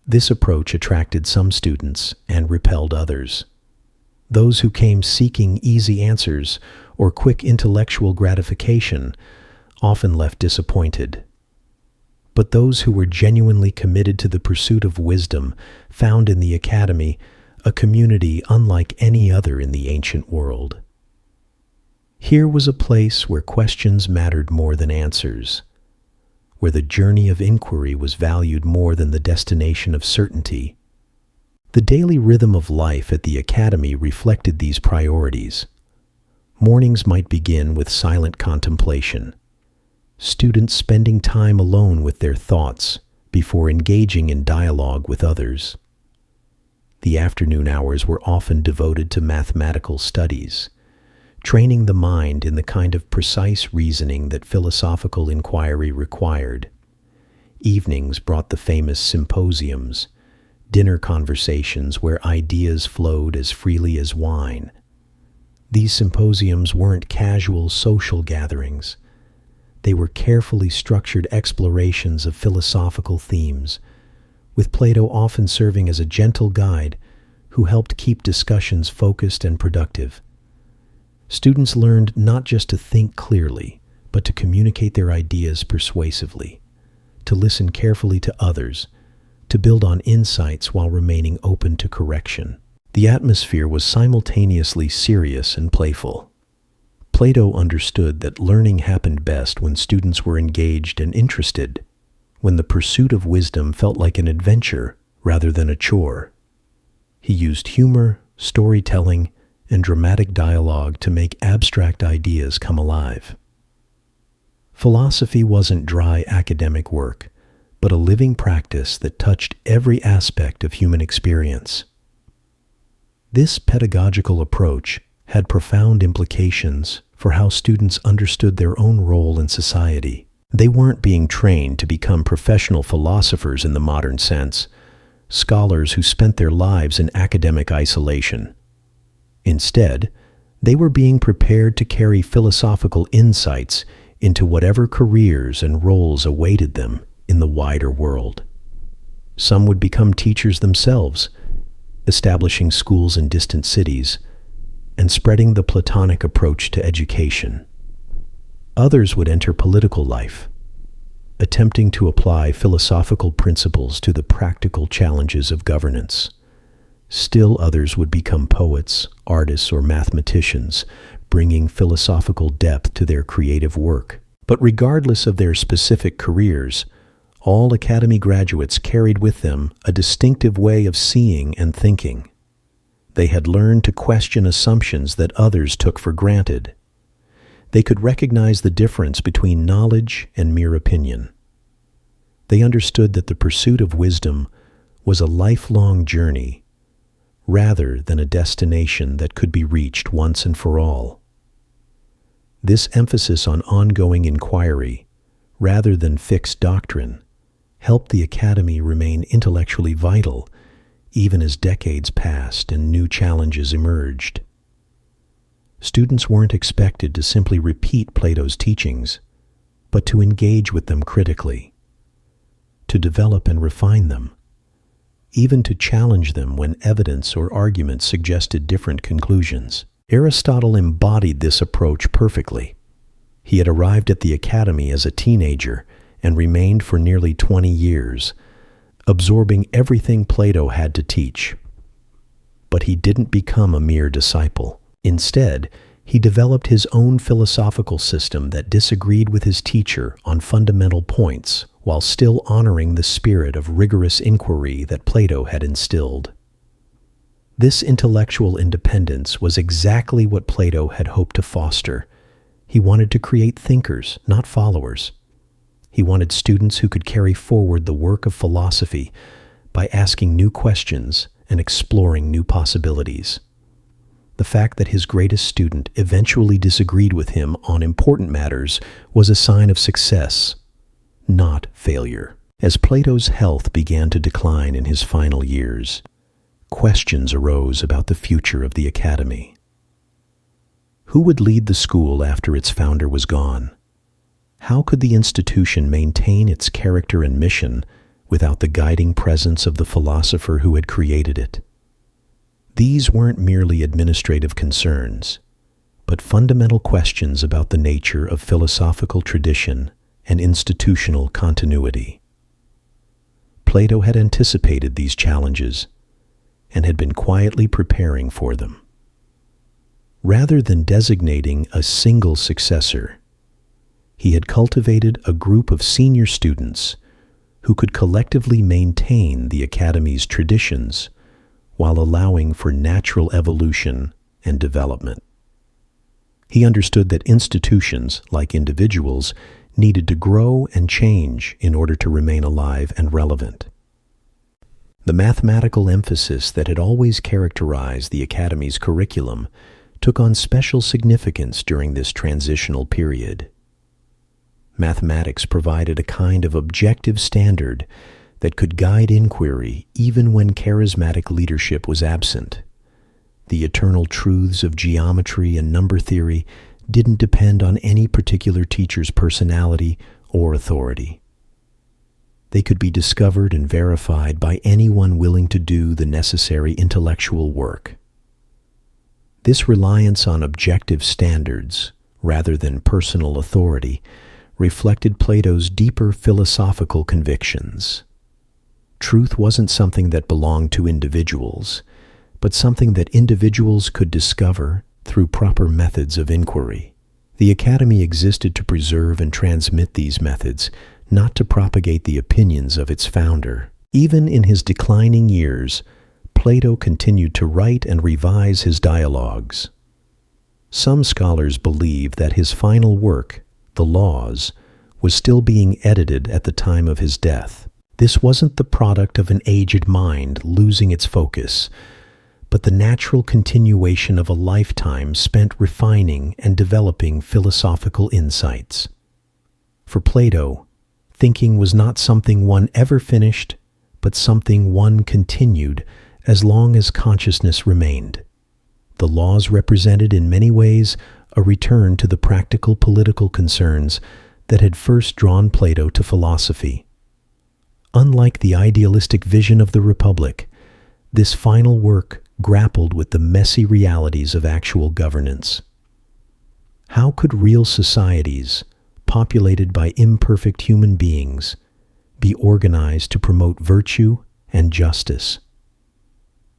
S1: This approach attracted some students and repelled others. Those who came seeking easy answers or quick intellectual gratification often left disappointed. But those who were genuinely committed to the pursuit of wisdom found in the academy a community unlike any other in the ancient world. Here was a place where questions mattered more than answers, where the journey of inquiry was valued more than the destination of certainty. The daily rhythm of life at the academy reflected these priorities. Mornings might begin with silent contemplation, students spending time alone with their thoughts before engaging in dialogue with others. The afternoon hours were often devoted to mathematical studies, training the mind in the kind of precise reasoning that philosophical inquiry required. Evenings brought the famous symposiums, dinner conversations where ideas flowed as freely as wine. These symposiums weren't casual social gatherings. They were carefully structured explorations of philosophical themes, with Plato often serving as a gentle guide who helped keep discussions focused and productive. Students learned not just to think clearly, but to communicate their ideas persuasively, to listen carefully to others, to build on insights while remaining open to correction. The atmosphere was simultaneously serious and playful. Plato understood that learning happened best when students were engaged and interested, when the pursuit of wisdom felt like an adventure rather than a chore. He used humor, storytelling, and dramatic dialogue to make abstract ideas come alive. Philosophy wasn't dry academic work, but a living practice that touched every aspect of human experience. This pedagogical approach had profound implications for how students understood their own role in society. They weren't being trained to become professional philosophers in the modern sense, scholars who spent their lives in academic isolation. Instead, they were being prepared to carry philosophical insights into whatever careers and roles awaited them in the wider world. Some would become teachers themselves, establishing schools in distant cities, and spreading the Platonic approach to education. Others would enter political life, attempting to apply philosophical principles to the practical challenges of governance. Still others would become poets, artists, or mathematicians, bringing philosophical depth to their creative work. But regardless of their specific careers, all academy graduates carried with them a distinctive way of seeing and thinking. They had learned to question assumptions that others took for granted. They could recognize the difference between knowledge and mere opinion. They understood that the pursuit of wisdom was a lifelong journey, rather than a destination that could be reached once and for all. This emphasis on ongoing inquiry, rather than fixed doctrine, helped the academy remain intellectually vital even as decades passed and new challenges emerged. Students weren't expected to simply repeat Plato's teachings, but to engage with them critically, to develop and refine them, even to challenge them when evidence or arguments suggested different conclusions. Aristotle embodied this approach perfectly. He had arrived at the academy as a teenager and remained for nearly 20 years, absorbing everything Plato had to teach. But he didn't become a mere disciple. Instead, he developed his own philosophical system that disagreed with his teacher on fundamental points while still honoring the spirit of rigorous inquiry that Plato had instilled. This intellectual independence was exactly what Plato had hoped to foster. He wanted to create thinkers, not followers. He wanted students who could carry forward the work of philosophy by asking new questions and exploring new possibilities. The fact that his greatest student eventually disagreed with him on important matters was a sign of success, not failure. As Plato's health began to decline in his final years, questions arose about the future of the academy. Who would lead the school after its founder was gone? How could the institution maintain its character and mission without the guiding presence of the philosopher who had created it? These weren't merely administrative concerns, but fundamental questions about the nature of philosophical tradition and institutional continuity. Plato had anticipated these challenges and had been quietly preparing for them. Rather than designating a single successor, he had cultivated a group of senior students who could collectively maintain the academy's traditions while allowing for natural evolution and development. He understood that institutions, like individuals, needed to grow and change in order to remain alive and relevant. The mathematical emphasis that had always characterized the academy's curriculum took on special significance during this transitional period. Mathematics provided a kind of objective standard that could guide inquiry even when charismatic leadership was absent. The eternal truths of geometry and number theory didn't depend on any particular teacher's personality or authority. They could be discovered and verified by anyone willing to do the necessary intellectual work. This reliance on objective standards, rather than personal authority, reflected Plato's deeper philosophical convictions. Truth wasn't something that belonged to individuals, but something that individuals could discover through proper methods of inquiry. The academy existed to preserve and transmit these methods, not to propagate the opinions of its founder. Even in his declining years, Plato continued to write and revise his dialogues. Some scholars believe that his final work, the Laws, was still being edited at the time of his death. This wasn't the product of an aged mind losing its focus, but the natural continuation of a lifetime spent refining and developing philosophical insights. For Plato, thinking was not something one ever finished, but something one continued as long as consciousness remained. The Laws represented in many ways a return to the practical political concerns that had first drawn Plato to philosophy. Unlike the idealistic vision of the Republic, this final work grappled with the messy realities of actual governance. How could real societies, populated by imperfect human beings, be organized to promote virtue and justice?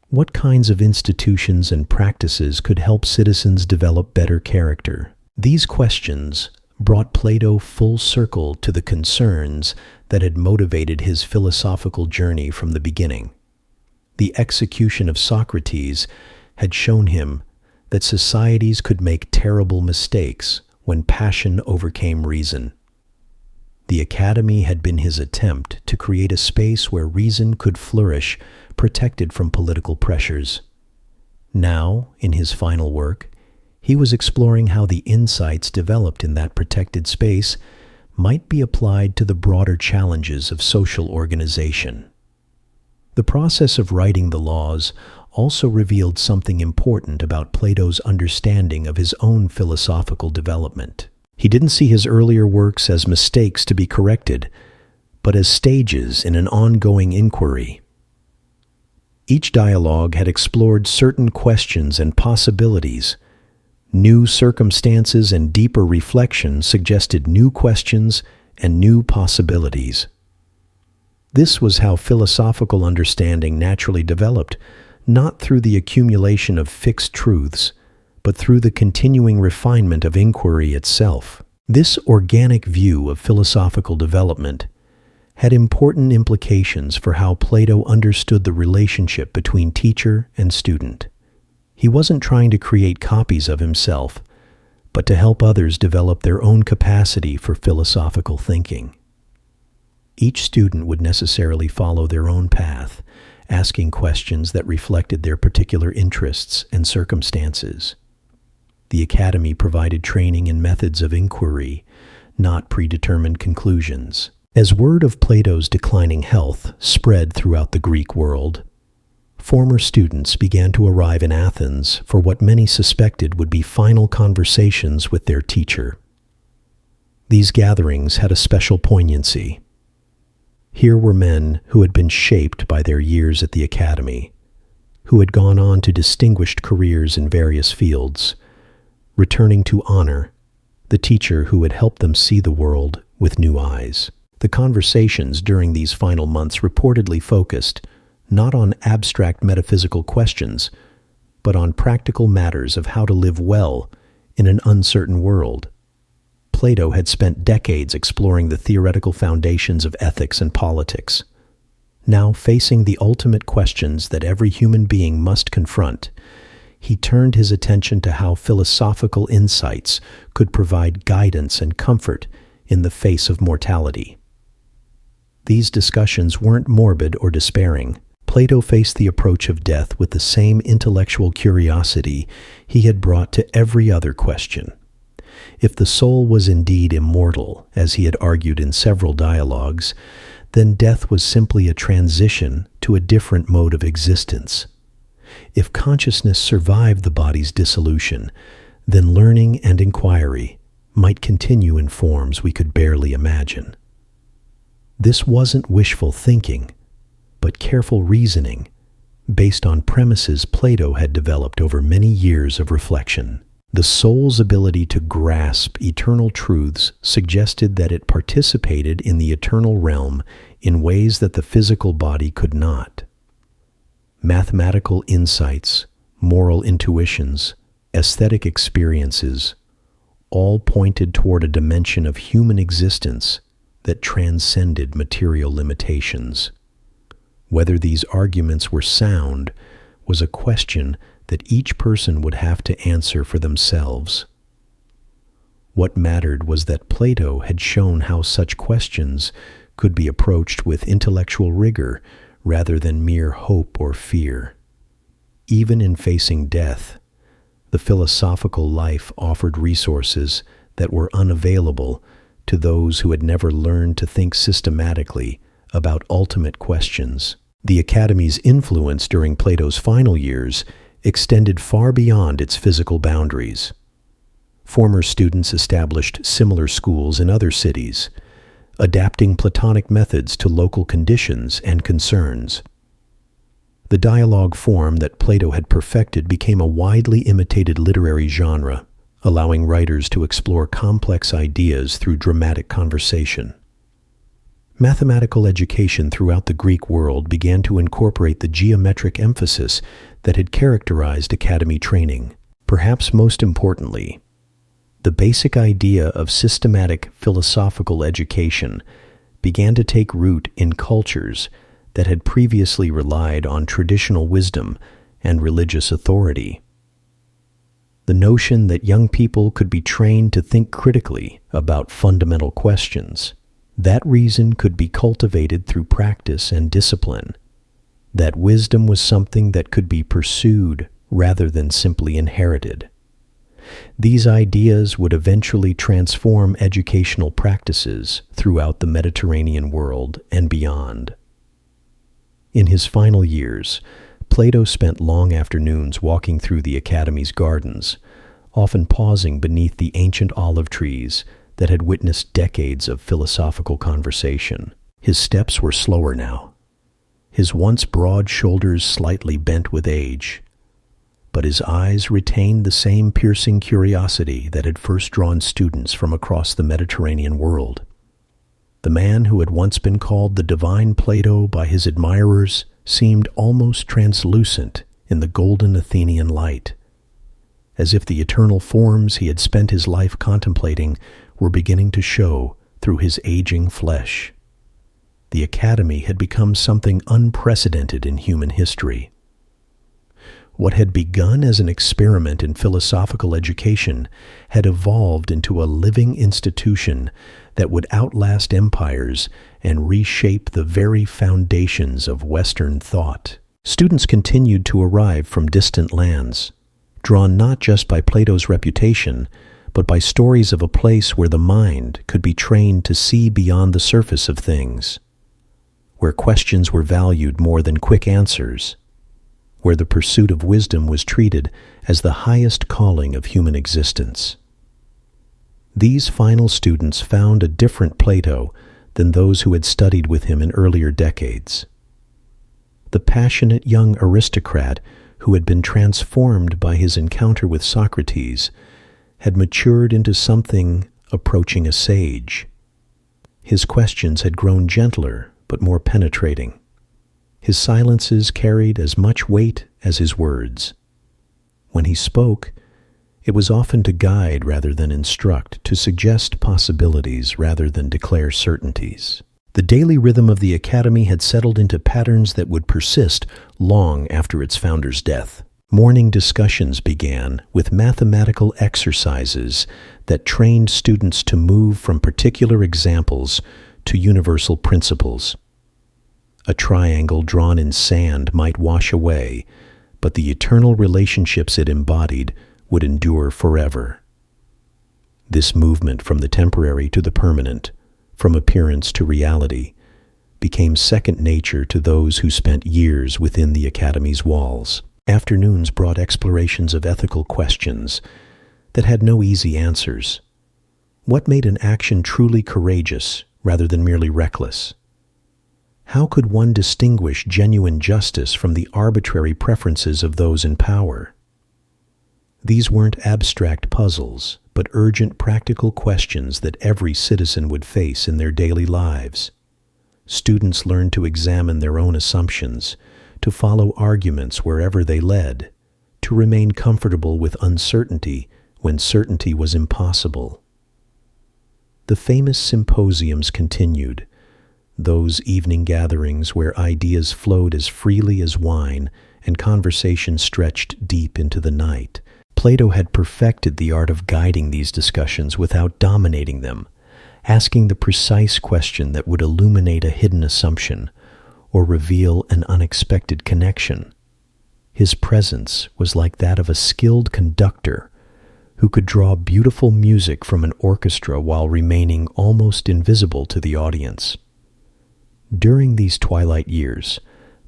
S1: What kinds of institutions and practices could help citizens develop better character? These questions brought Plato full circle to the concerns that had motivated his philosophical journey from the beginning. The execution of Socrates had shown him that societies could make terrible mistakes when passion overcame reason. The academy had been his attempt to create a space where reason could flourish, protected from political pressures. Now, in his final work, he was exploring how the insights developed in that protected space might be applied to the broader challenges of social organization. The process of writing the Laws also revealed something important about Plato's understanding of his own philosophical development. He didn't see his earlier works as mistakes to be corrected, but as stages in an ongoing inquiry. Each dialogue had explored certain questions and possibilities. New circumstances and deeper reflection suggested new questions and new possibilities. This was how philosophical understanding naturally developed, not through the accumulation of fixed truths, but through the continuing refinement of inquiry itself. This organic view of philosophical development had important implications for how Plato understood the relationship between teacher and student. He wasn't trying to create copies of himself, but to help others develop their own capacity for philosophical thinking. Each student would necessarily follow their own path, asking questions that reflected their particular interests and circumstances. The academy provided training and methods of inquiry, not predetermined conclusions. As word of Plato's declining health spread throughout the Greek world, former students began to arrive in Athens for what many suspected would be final conversations with their teacher. These gatherings had a special poignancy. Here were men who had been shaped by their years at the academy, who had gone on to distinguished careers in various fields, returning to honor the teacher who had helped them see the world with new eyes. The conversations during these final months reportedly focused not on abstract metaphysical questions, but on practical matters of how to live well in an uncertain world. Plato had spent decades exploring the theoretical foundations of ethics and politics. Now, facing the ultimate questions that every human being must confront, he turned his attention to how philosophical insights could provide guidance and comfort in the face of mortality. These discussions weren't morbid or despairing. Plato faced the approach of death with the same intellectual curiosity he had brought to every other question. If the soul was indeed immortal, as he had argued in several dialogues, then death was simply a transition to a different mode of existence. If consciousness survived the body's dissolution, then learning and inquiry might continue in forms we could barely imagine. This wasn't wishful thinking, but careful reasoning, based on premises Plato had developed over many years of reflection. The soul's ability to grasp eternal truths suggested that it participated in the eternal realm in ways that the physical body could not. Mathematical insights, moral intuitions, aesthetic experiences, all pointed toward a dimension of human existence that transcended material limitations. Whether these arguments were sound was a question that each person would have to answer for themselves. What mattered was that Plato had shown how such questions could be approached with intellectual rigor rather than mere hope or fear. Even in facing death, the philosophical life offered resources that were unavailable to those who had never learned to think systematically about ultimate questions. The academy's influence during Plato's final years extended far beyond its physical boundaries. Former students established similar schools in other cities, adapting Platonic methods to local conditions and concerns. The dialogue form that Plato had perfected became a widely imitated literary genre, allowing writers to explore complex ideas through dramatic conversation. Mathematical education throughout the Greek world began to incorporate the geometric emphasis that had characterized academy training. Perhaps most importantly, the basic idea of systematic philosophical education began to take root in cultures that had previously relied on traditional wisdom and religious authority. The notion that young people could be trained to think critically about fundamental questions, that reason could be cultivated through practice and discipline, that wisdom was something that could be pursued rather than simply inherited. These ideas would eventually transform educational practices throughout the Mediterranean world and beyond. In his final years, Plato spent long afternoons walking through the Academy's gardens, often pausing beneath the ancient olive trees that had witnessed decades of philosophical conversation. His steps were slower now, his once broad shoulders slightly bent with age, but his eyes retained the same piercing curiosity that had first drawn students from across the Mediterranean world. The man who had once been called the divine Plato by his admirers seemed almost translucent in the golden Athenian light, as if the eternal forms he had spent his life contemplating were beginning to show through his aging flesh. The Academy had become something unprecedented in human history. What had begun as an experiment in philosophical education had evolved into a living institution that would outlast empires and reshape the very foundations of Western thought. Students continued to arrive from distant lands, drawn not just by Plato's reputation, but by stories of a place where the mind could be trained to see beyond the surface of things, where questions were valued more than quick answers, where the pursuit of wisdom was treated as the highest calling of human existence. These final students found a different Plato than those who had studied with him in earlier decades. The passionate young aristocrat who had been transformed by his encounter with Socrates had matured into something approaching a sage. His questions had grown gentler but more penetrating. His silences carried as much weight as his words. When he spoke, it was often to guide rather than instruct, to suggest possibilities rather than declare certainties. The daily rhythm of the Academy had settled into patterns that would persist long after its founder's death. Morning discussions began with mathematical exercises that trained students to move from particular examples to universal principles. A triangle drawn in sand might wash away, but the eternal relationships it embodied would endure forever. This movement from the temporary to the permanent, from appearance to reality, became second nature to those who spent years within the Academy's walls. Afternoons brought explorations of ethical questions that had no easy answers. What made an action truly courageous rather than merely reckless? How could one distinguish genuine justice from the arbitrary preferences of those in power? These weren't abstract puzzles, but urgent practical questions that every citizen would face in their daily lives. Students learned to examine their own assumptions, to follow arguments wherever they led, to remain comfortable with uncertainty when certainty was impossible. The famous symposiums continued, those evening gatherings where ideas flowed as freely as wine and conversation stretched deep into the night. Plato had perfected the art of guiding these discussions without dominating them, asking the precise question that would illuminate a hidden assumption or reveal an unexpected connection. His presence was like that of a skilled conductor who could draw beautiful music from an orchestra while remaining almost invisible to the audience. During these twilight years,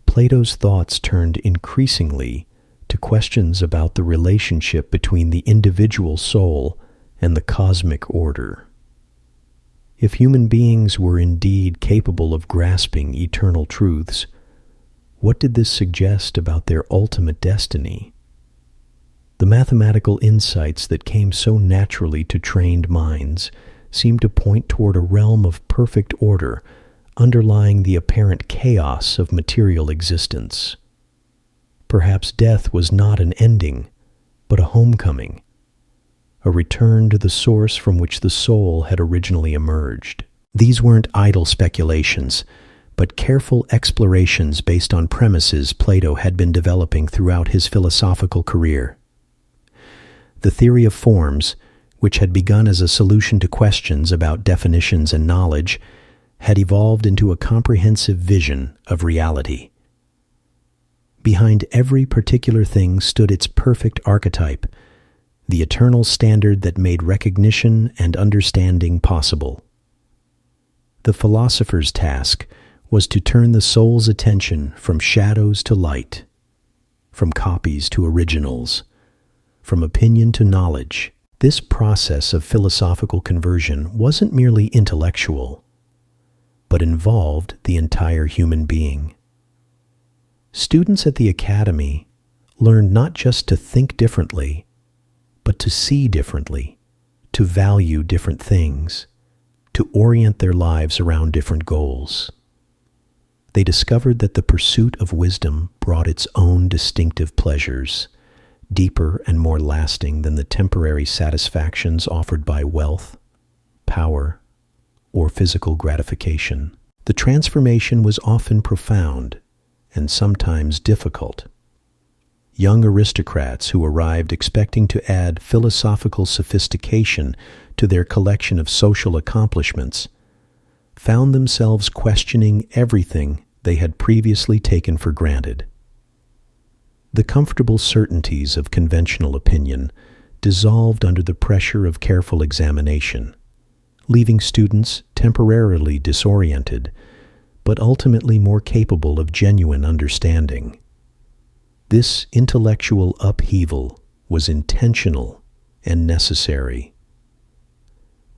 S1: Plato's thoughts turned increasingly to questions about the relationship between the individual soul and the cosmic order. If human beings were indeed capable of grasping eternal truths, what did this suggest about their ultimate destiny? The mathematical insights that came so naturally to trained minds seemed to point toward a realm of perfect order underlying the apparent chaos of material existence. Perhaps death was not an ending, but a homecoming, a return to the source from which the soul had originally emerged. These weren't idle speculations, but careful explorations based on premises Plato had been developing throughout his philosophical career. The theory of forms, which had begun as a solution to questions about definitions and knowledge, had evolved into a comprehensive vision of reality. Behind every particular thing stood its perfect archetype, the eternal standard that made recognition and understanding possible. The philosopher's task was to turn the soul's attention from shadows to light, from copies to originals, from opinion to knowledge. This process of philosophical conversion wasn't merely intellectual, but involved the entire human being. Students at the academy learned not just to think differently, but to see differently, to value different things, to orient their lives around different goals. They discovered that the pursuit of wisdom brought its own distinctive pleasures, deeper and more lasting than the temporary satisfactions offered by wealth, power, or physical gratification. The transformation was often profound and sometimes difficult. Young aristocrats who arrived expecting to add philosophical sophistication to their collection of social accomplishments found themselves questioning everything they had previously taken for granted. The comfortable certainties of conventional opinion dissolved under the pressure of careful examination, leaving students temporarily disoriented, but ultimately more capable of genuine understanding. This intellectual upheaval was intentional and necessary.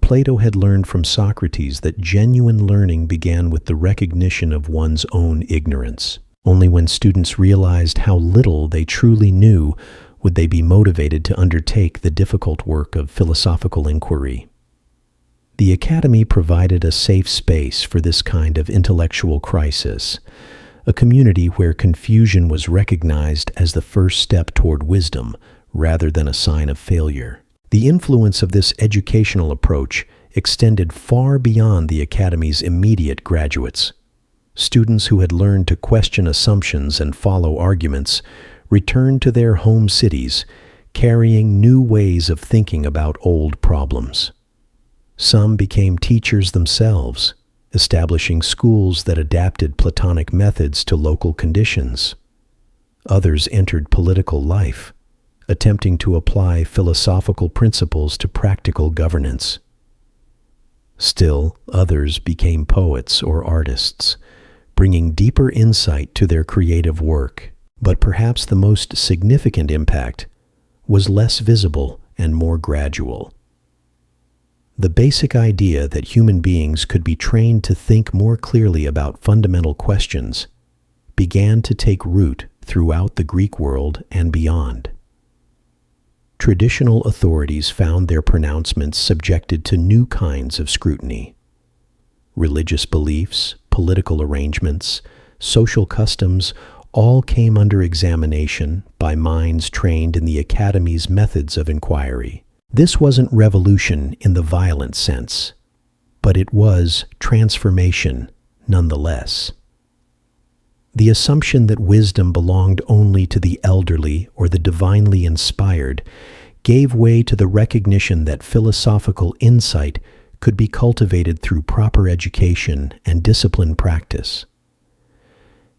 S1: Plato had learned from Socrates that genuine learning began with the recognition of one's own ignorance. Only when students realized how little they truly knew would they be motivated to undertake the difficult work of philosophical inquiry. The academy provided a safe space for this kind of intellectual crisis, a community where confusion was recognized as the first step toward wisdom rather than a sign of failure. The influence of this educational approach extended far beyond the academy's immediate graduates. Students who had learned to question assumptions and follow arguments returned to their home cities, carrying new ways of thinking about old problems. Some became teachers themselves, establishing schools that adapted Platonic methods to local conditions. Others entered political life, attempting to apply philosophical principles to practical governance. Still, others became poets or artists, bringing deeper insight to their creative work. But perhaps the most significant impact was less visible and more gradual. The basic idea that human beings could be trained to think more clearly about fundamental questions began to take root throughout the Greek world and beyond. Traditional authorities found their pronouncements subjected to new kinds of scrutiny. Religious beliefs, political arrangements, social customs all came under examination by minds trained in the academy's methods of inquiry. This wasn't revolution in the violent sense, but it was transformation nonetheless. The assumption that wisdom belonged only to the elderly or the divinely inspired gave way to the recognition that philosophical insight could be cultivated through proper education and disciplined practice.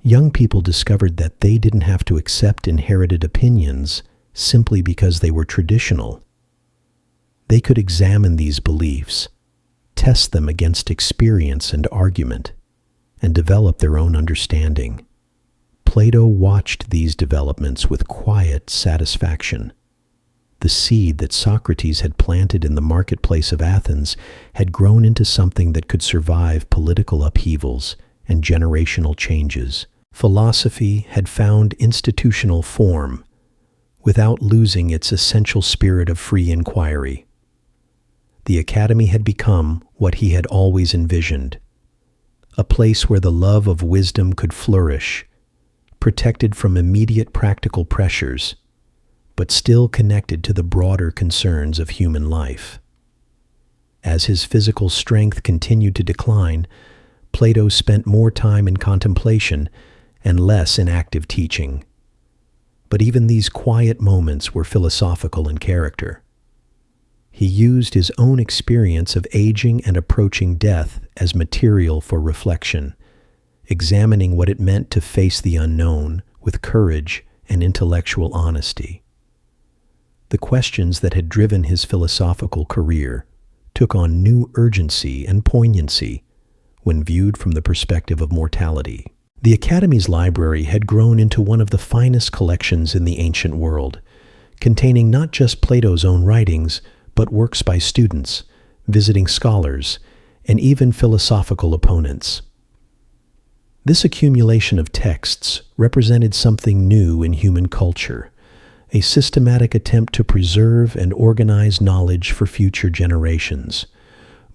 S1: Young people discovered that they didn't have to accept inherited opinions simply because they were traditional. They could examine these beliefs, test them against experience and argument, and develop their own understanding. Plato watched these developments with quiet satisfaction. The seed that Socrates had planted in the marketplace of Athens had grown into something that could survive political upheavals and generational changes. Philosophy had found institutional form without losing its essential spirit of free inquiry. The academy had become what he had always envisioned, a place where the love of wisdom could flourish, protected from immediate practical pressures, but still connected to the broader concerns of human life. As his physical strength continued to decline, Plato spent more time in contemplation and less in active teaching. But even these quiet moments were philosophical in character. He used his own experience of aging and approaching death as material for reflection, examining what it meant to face the unknown with courage and intellectual honesty. The questions that had driven his philosophical career took on new urgency and poignancy when viewed from the perspective of mortality. The Academy's library had grown into one of the finest collections in the ancient world, containing not just Plato's own writings, but works by students, visiting scholars, and even philosophical opponents. This accumulation of texts represented something new in human culture, a systematic attempt to preserve and organize knowledge for future generations.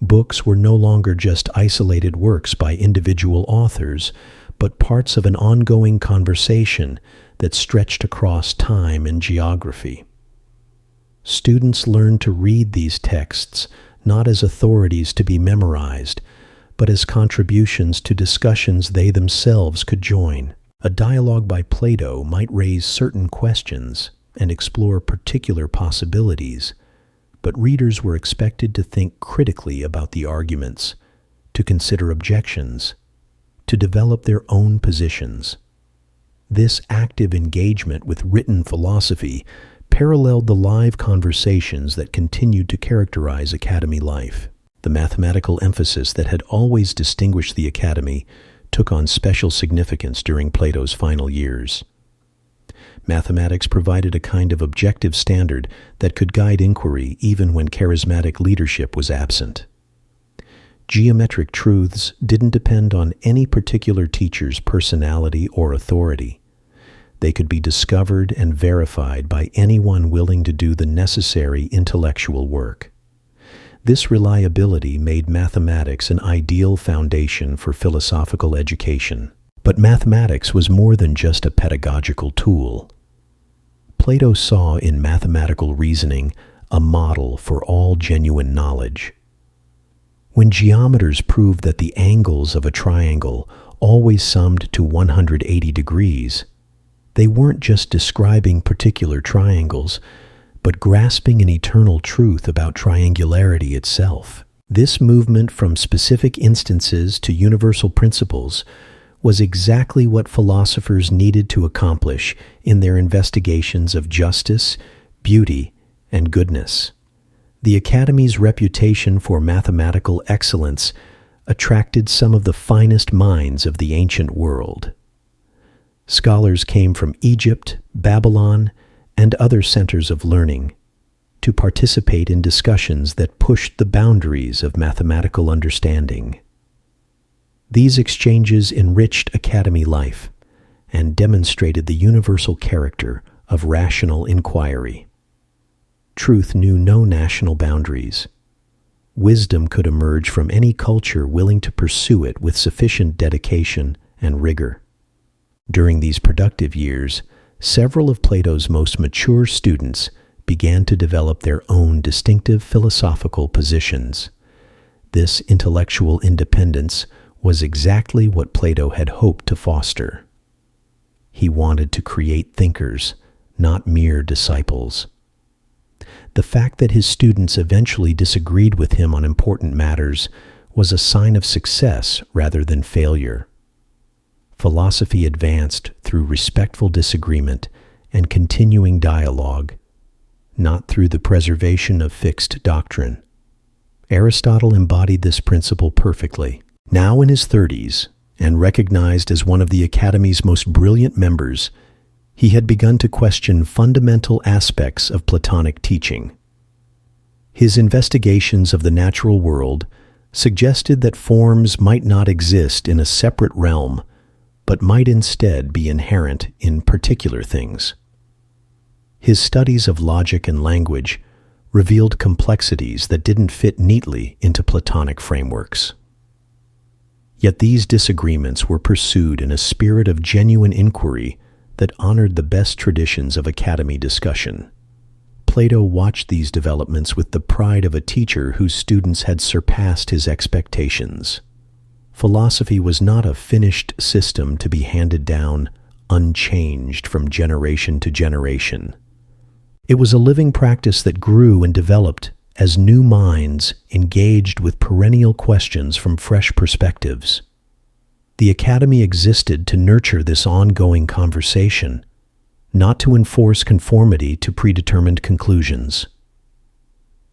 S1: Books were no longer just isolated works by individual authors, but parts of an ongoing conversation that stretched across time and geography. Students learned to read these texts not as authorities to be memorized, but as contributions to discussions they themselves could join. A dialogue by Plato might raise certain questions and explore particular possibilities, but readers were expected to think critically about the arguments, to consider objections, to develop their own positions. This active engagement with written philosophy paralleled the live conversations that continued to characterize Academy life. The mathematical emphasis that had always distinguished the Academy took on special significance during Plato's final years. Mathematics provided a kind of objective standard that could guide inquiry even when charismatic leadership was absent. Geometric truths didn't depend on any particular teacher's personality or authority. They could be discovered and verified by anyone willing to do the necessary intellectual work. This reliability made mathematics an ideal foundation for philosophical education. But mathematics was more than just a pedagogical tool. Plato saw in mathematical reasoning a model for all genuine knowledge. When geometers proved that the angles of a triangle always summed to 180 degrees, they weren't just describing particular triangles, but grasping an eternal truth about triangularity itself. This movement from specific instances to universal principles was exactly what philosophers needed to accomplish in their investigations of justice, beauty, and goodness. The Academy's reputation for mathematical excellence attracted some of the finest minds of the ancient world. Scholars came from Egypt, Babylon, and other centers of learning to participate in discussions that pushed the boundaries of mathematical understanding. These exchanges enriched Academy life and demonstrated the universal character of rational inquiry. Truth knew no national boundaries. Wisdom could emerge from any culture willing to pursue it with sufficient dedication and rigor. During these productive years, several of Plato's most mature students began to develop their own distinctive philosophical positions. This intellectual independence was exactly what Plato had hoped to foster. He wanted to create thinkers, not mere disciples. The fact that his students eventually disagreed with him on important matters was a sign of success rather than failure. Philosophy advanced through respectful disagreement and continuing dialogue, not through the preservation of fixed doctrine. Aristotle embodied this principle perfectly. Now in his 30s, and recognized as one of the Academy's most brilliant members, he had begun to question fundamental aspects of Platonic teaching. His investigations of the natural world suggested that forms might not exist in a separate realm, but might instead be inherent in particular things. His studies of logic and language revealed complexities that didn't fit neatly into Platonic frameworks. Yet these disagreements were pursued in a spirit of genuine inquiry that honored the best traditions of Academy discussion. Plato watched these developments with the pride of a teacher whose students had surpassed his expectations. Philosophy was not a finished system to be handed down unchanged from generation to generation. It was a living practice that grew and developed as new minds engaged with perennial questions from fresh perspectives. The Academy existed to nurture this ongoing conversation, not to enforce conformity to predetermined conclusions.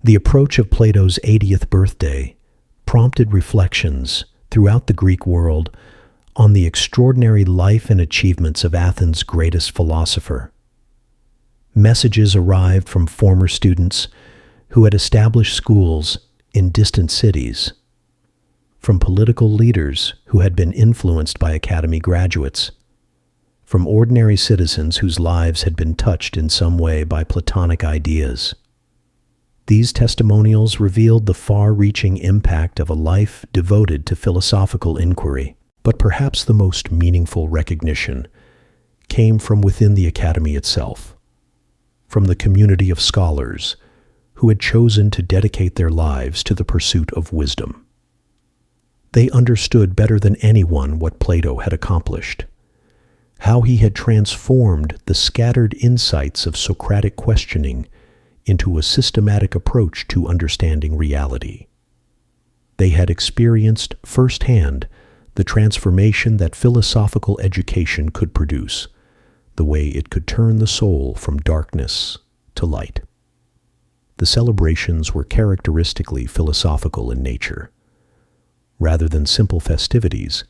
S1: The approach of Plato's 80th birthday prompted reflections throughout the Greek world on the extraordinary life and achievements of Athens' greatest philosopher. Messages arrived from former students who had established schools in distant cities, from political leaders who had been influenced by academy graduates, from ordinary citizens whose lives had been touched in some way by Platonic ideas. These testimonials revealed the far-reaching impact of a life devoted to philosophical inquiry. But perhaps the most meaningful recognition came from within the academy itself, from the community of scholars who had chosen to dedicate their lives to the pursuit of wisdom. They understood better than anyone what Plato had accomplished, how he had transformed the scattered insights of Socratic questioning into a systematic approach to understanding reality. They had experienced firsthand the transformation that philosophical education could produce, the way it could turn the soul from darkness to light. The celebrations were characteristically philosophical in nature. Rather than simple festivities,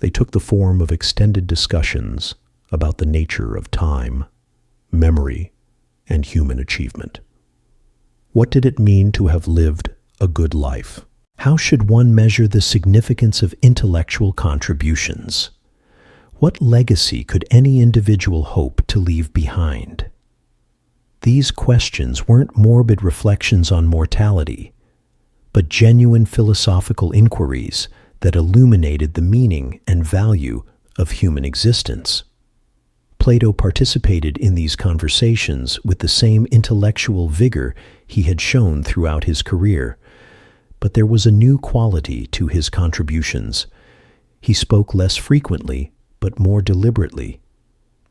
S1: they took the form of extended discussions about the nature of time, memory, and human achievement. What did it mean to have lived a good life? How should one measure the significance of intellectual contributions? What legacy could any individual hope to leave behind? These questions weren't morbid reflections on mortality, but genuine philosophical inquiries that illuminated the meaning and value of human existence. Plato participated in these conversations with the same intellectual vigor he had shown throughout his career. But there was a new quality to his contributions. He spoke less frequently, but more deliberately,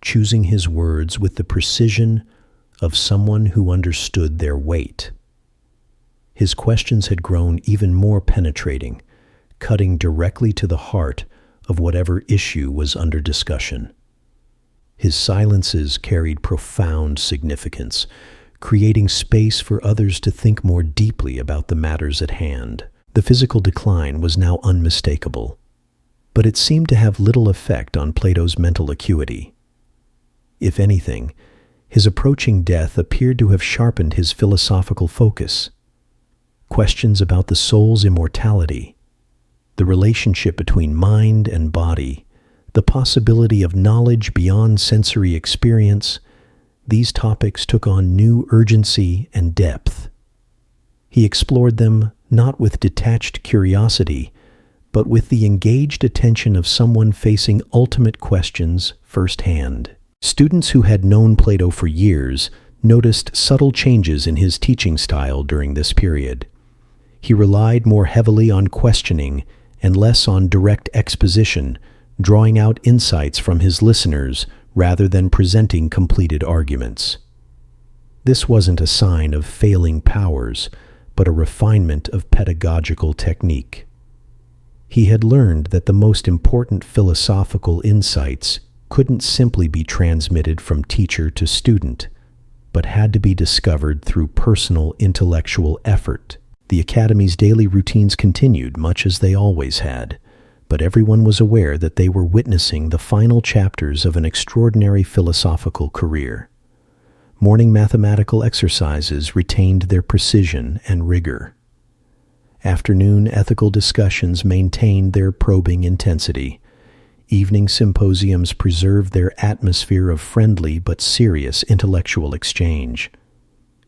S1: choosing his words with the precision of someone who understood their weight. His questions had grown even more penetrating, cutting directly to the heart of whatever issue was under discussion. His silences carried profound significance, creating space for others to think more deeply about the matters at hand. The physical decline was now unmistakable, but it seemed to have little effect on Plato's mental acuity. If anything, his approaching death appeared to have sharpened his philosophical focus. Questions about the soul's immortality, the relationship between mind and body, the possibility of knowledge beyond sensory experience, these topics took on new urgency and depth. He explored them not with detached curiosity, but with the engaged attention of someone facing ultimate questions firsthand. Students who had known Plato for years noticed subtle changes in his teaching style during this period. He relied more heavily on questioning and less on direct exposition, drawing out insights from his listeners rather than presenting completed arguments. This wasn't a sign of failing powers, but a refinement of pedagogical technique. He had learned that the most important philosophical insights couldn't simply be transmitted from teacher to student, but had to be discovered through personal intellectual effort. The academy's daily routines continued much as they always had, but everyone was aware that they were witnessing the final chapters of an extraordinary philosophical career. Morning mathematical exercises retained their precision and rigor. Afternoon ethical discussions maintained their probing intensity. Evening symposiums preserved their atmosphere of friendly but serious intellectual exchange.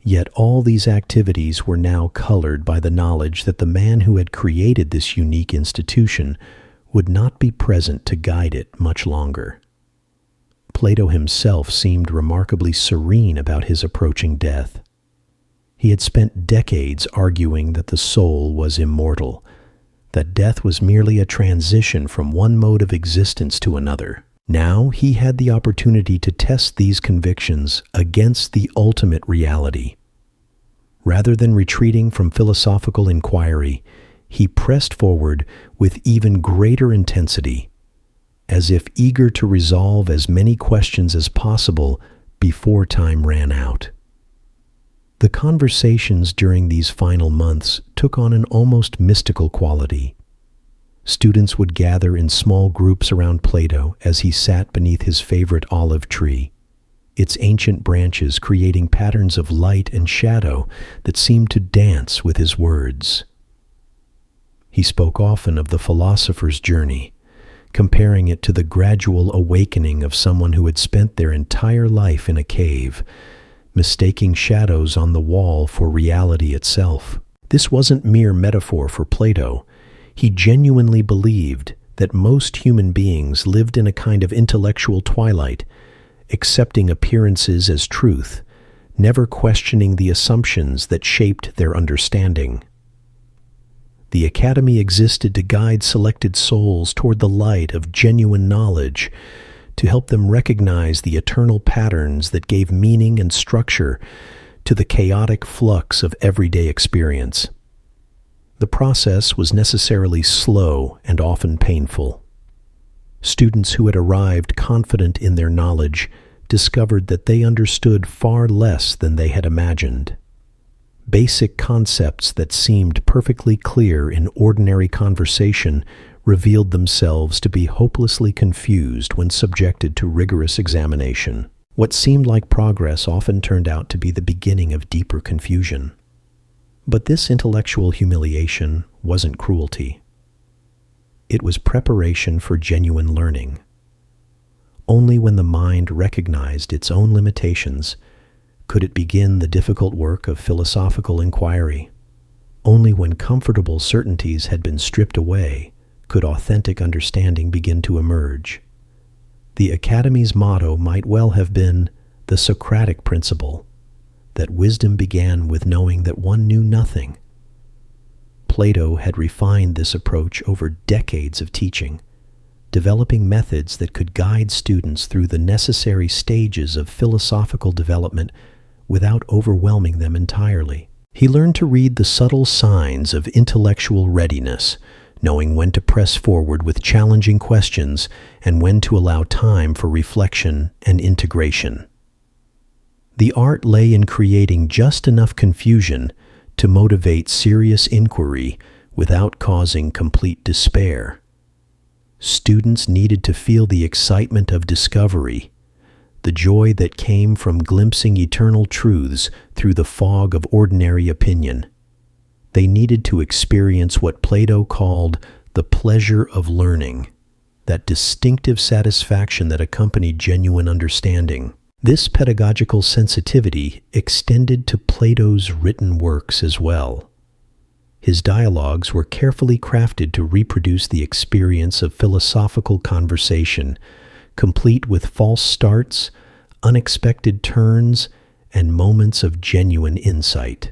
S1: Yet all these activities were now colored by the knowledge that the man who had created this unique institution would not be present to guide it much longer. Plato himself seemed remarkably serene about his approaching death. He had spent decades arguing that the soul was immortal, that death was merely a transition from one mode of existence to another. Now he had the opportunity to test these convictions against the ultimate reality. Rather than retreating from philosophical inquiry, he pressed forward with even greater intensity, as if eager to resolve as many questions as possible before time ran out. The conversations during these final months took on an almost mystical quality. Students would gather in small groups around Plato as he sat beneath his favorite olive tree, its ancient branches creating patterns of light and shadow that seemed to dance with his words. He spoke often of the philosopher's journey, comparing it to the gradual awakening of someone who had spent their entire life in a cave, mistaking shadows on the wall for reality itself. This wasn't mere metaphor for Plato. He genuinely believed that most human beings lived in a kind of intellectual twilight, accepting appearances as truth, never questioning the assumptions that shaped their understanding. The academy existed to guide selected souls toward the light of genuine knowledge, to help them recognize the eternal patterns that gave meaning and structure to the chaotic flux of everyday experience. The process was necessarily slow and often painful. Students who had arrived confident in their knowledge discovered that they understood far less than they had imagined. Basic concepts that seemed perfectly clear in ordinary conversation revealed themselves to be hopelessly confused when subjected to rigorous examination. What seemed like progress often turned out to be the beginning of deeper confusion. But this intellectual humiliation wasn't cruelty. It was preparation for genuine learning. Only when the mind recognized its own limitations could it begin the difficult work of philosophical inquiry. Only when comfortable certainties had been stripped away could authentic understanding begin to emerge. The Academy's motto might well have been the Socratic principle, that wisdom began with knowing that one knew nothing. Plato had refined this approach over decades of teaching, developing methods that could guide students through the necessary stages of philosophical development without overwhelming them entirely. He learned to read the subtle signs of intellectual readiness, knowing when to press forward with challenging questions and when to allow time for reflection and integration. The art lay in creating just enough confusion to motivate serious inquiry without causing complete despair. Students needed to feel the excitement of discovery, the joy that came from glimpsing eternal truths through the fog of ordinary opinion. They needed to experience what Plato called the pleasure of learning, that distinctive satisfaction that accompanied genuine understanding. This pedagogical sensitivity extended to Plato's written works as well. His dialogues were carefully crafted to reproduce the experience of philosophical conversation, complete with false starts, unexpected turns, and moments of genuine insight.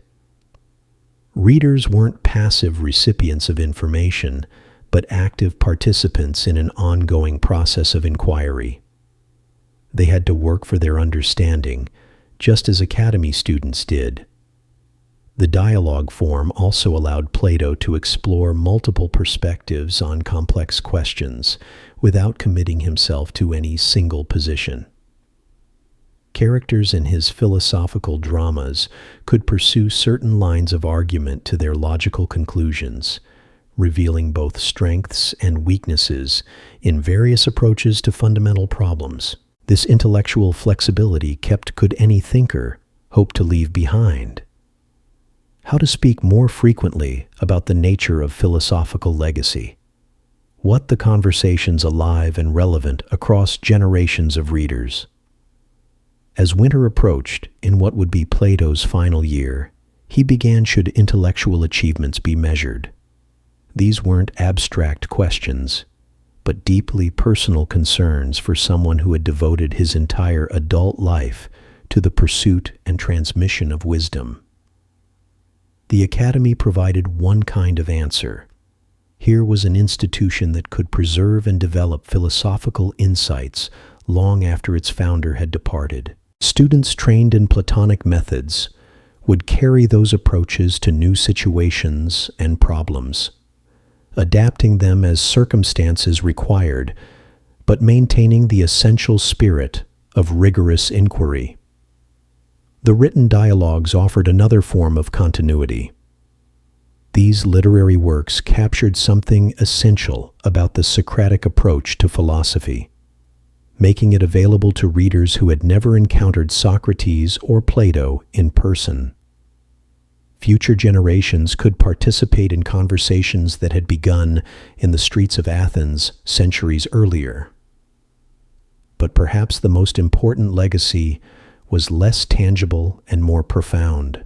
S1: Readers weren't passive recipients of information, but active participants in an ongoing process of inquiry. They had to work for their understanding, just as academy students did. The dialogue form also allowed Plato to explore multiple perspectives on complex questions without committing himself to any single position. Characters in his philosophical dramas could pursue certain lines of argument to their logical conclusions, revealing both strengths and weaknesses in various approaches to fundamental problems. This intellectual flexibility kept Could Any Thinker Hope to Leave Behind? How to speak more frequently about the nature of philosophical legacy. What the conversations alive and relevant across generations of readers. As winter approached in what would be Plato's final year, he began should intellectual achievements be measured. These weren't abstract questions, but deeply personal concerns for someone who had devoted his entire adult life to the pursuit and transmission of wisdom. The Academy provided one kind of answer. Here was an institution that could preserve and develop philosophical insights long after its founder had departed. Students trained in Platonic methods would carry those approaches to new situations and problems, adapting them as circumstances required, but maintaining the essential spirit of rigorous inquiry. The written dialogues offered another form of continuity. These literary works captured something essential about the Socratic approach to philosophy, making it available to readers who had never encountered Socrates or Plato in person. Future generations could participate in conversations that had begun in the streets of Athens centuries earlier. But perhaps the most important legacy was less tangible and more profound.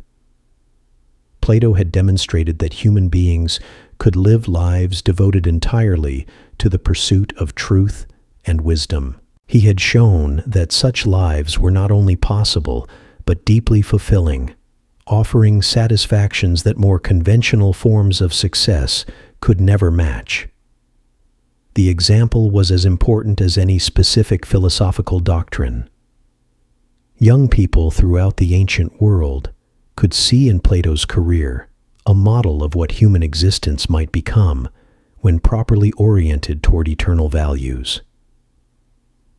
S1: Plato had demonstrated that human beings could live lives devoted entirely to the pursuit of truth and wisdom. He had shown that such lives were not only possible, but deeply fulfilling, offering satisfactions that more conventional forms of success could never match. The example was as important as any specific philosophical doctrine. Young people throughout the ancient world could see in Plato's career a model of what human existence might become when properly oriented toward eternal values.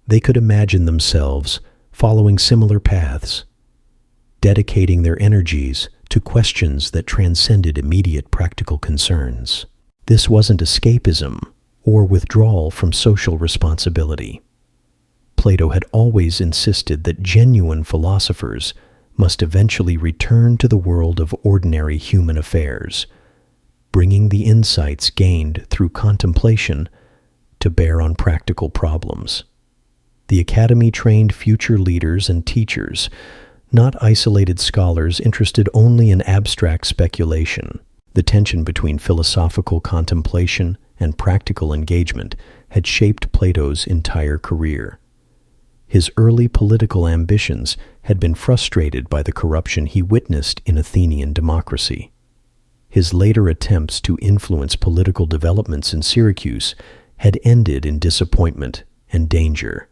S1: They could imagine themselves following similar paths, dedicating their energies to questions that transcended immediate practical concerns. This wasn't escapism or withdrawal from social responsibility. Plato had always insisted that genuine philosophers must eventually return to the world of ordinary human affairs, bringing the insights gained through contemplation to bear on practical problems. The Academy trained future leaders and teachers, not isolated scholars interested only in abstract speculation. The tension between philosophical contemplation and practical engagement had shaped Plato's entire career. His early political ambitions had been frustrated by the corruption he witnessed in Athenian democracy. His later attempts to influence political developments in Syracuse had ended in disappointment and danger.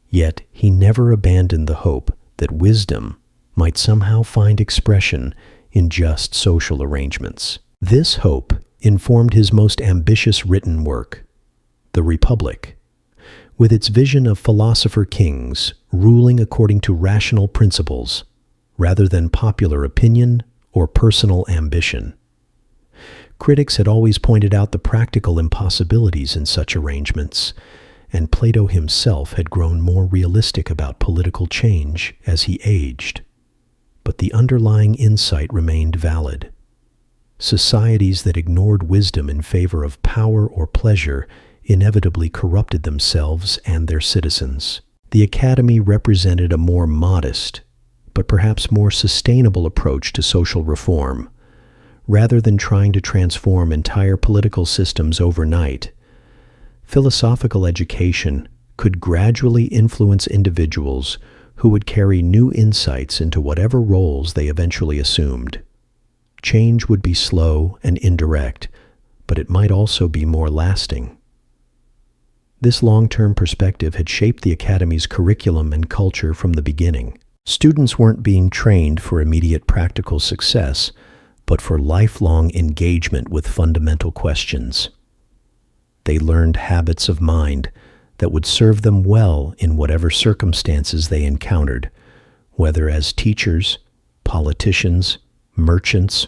S1: Yet he never abandoned the hope that wisdom might somehow find expression in just social arrangements. This hope informed his most ambitious written work, The Republic, with its vision of philosopher kings ruling according to rational principles rather than popular opinion or personal ambition. Critics had always pointed out the practical impossibilities in such arrangements, and Plato himself had grown more realistic about political change as he aged. But the underlying insight remained valid. Societies that ignored wisdom in favor of power or pleasure inevitably corrupted themselves and their citizens. The Academy represented a more modest, but perhaps more sustainable approach to social reform. Rather than trying to transform entire political systems overnight, philosophical education could gradually influence individuals who would carry new insights into whatever roles they eventually assumed. Change would be slow and indirect, but it might also be more lasting. This long-term perspective had shaped the Academy's curriculum and culture from the beginning. Students weren't being trained for immediate practical success, but for lifelong engagement with fundamental questions. They learned habits of mind that would serve them well in whatever circumstances they encountered, whether as teachers, politicians, merchants,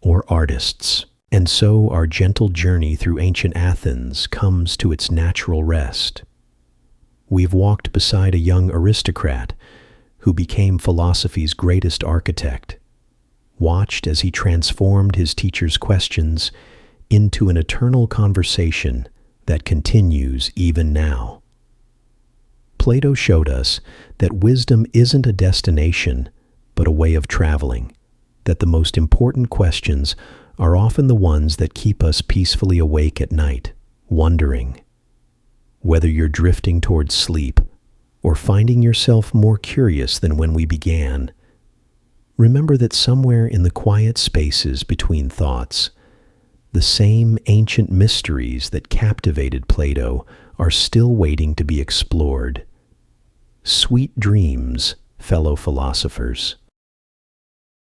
S1: or artists. And so our gentle journey through ancient Athens comes to its natural rest. We've walked beside a young aristocrat who became philosophy's greatest architect, watched as he transformed his teacher's questions into an eternal conversation that continues even now. Plato showed us that wisdom isn't a destination, but a way of traveling, that the most important questions are often the ones that keep us peacefully awake at night, wondering. Whether you're drifting towards sleep or finding yourself more curious than when we began, remember that somewhere in the quiet spaces between thoughts, the same ancient mysteries that captivated Plato are still waiting to be explored. Sweet dreams, fellow philosophers.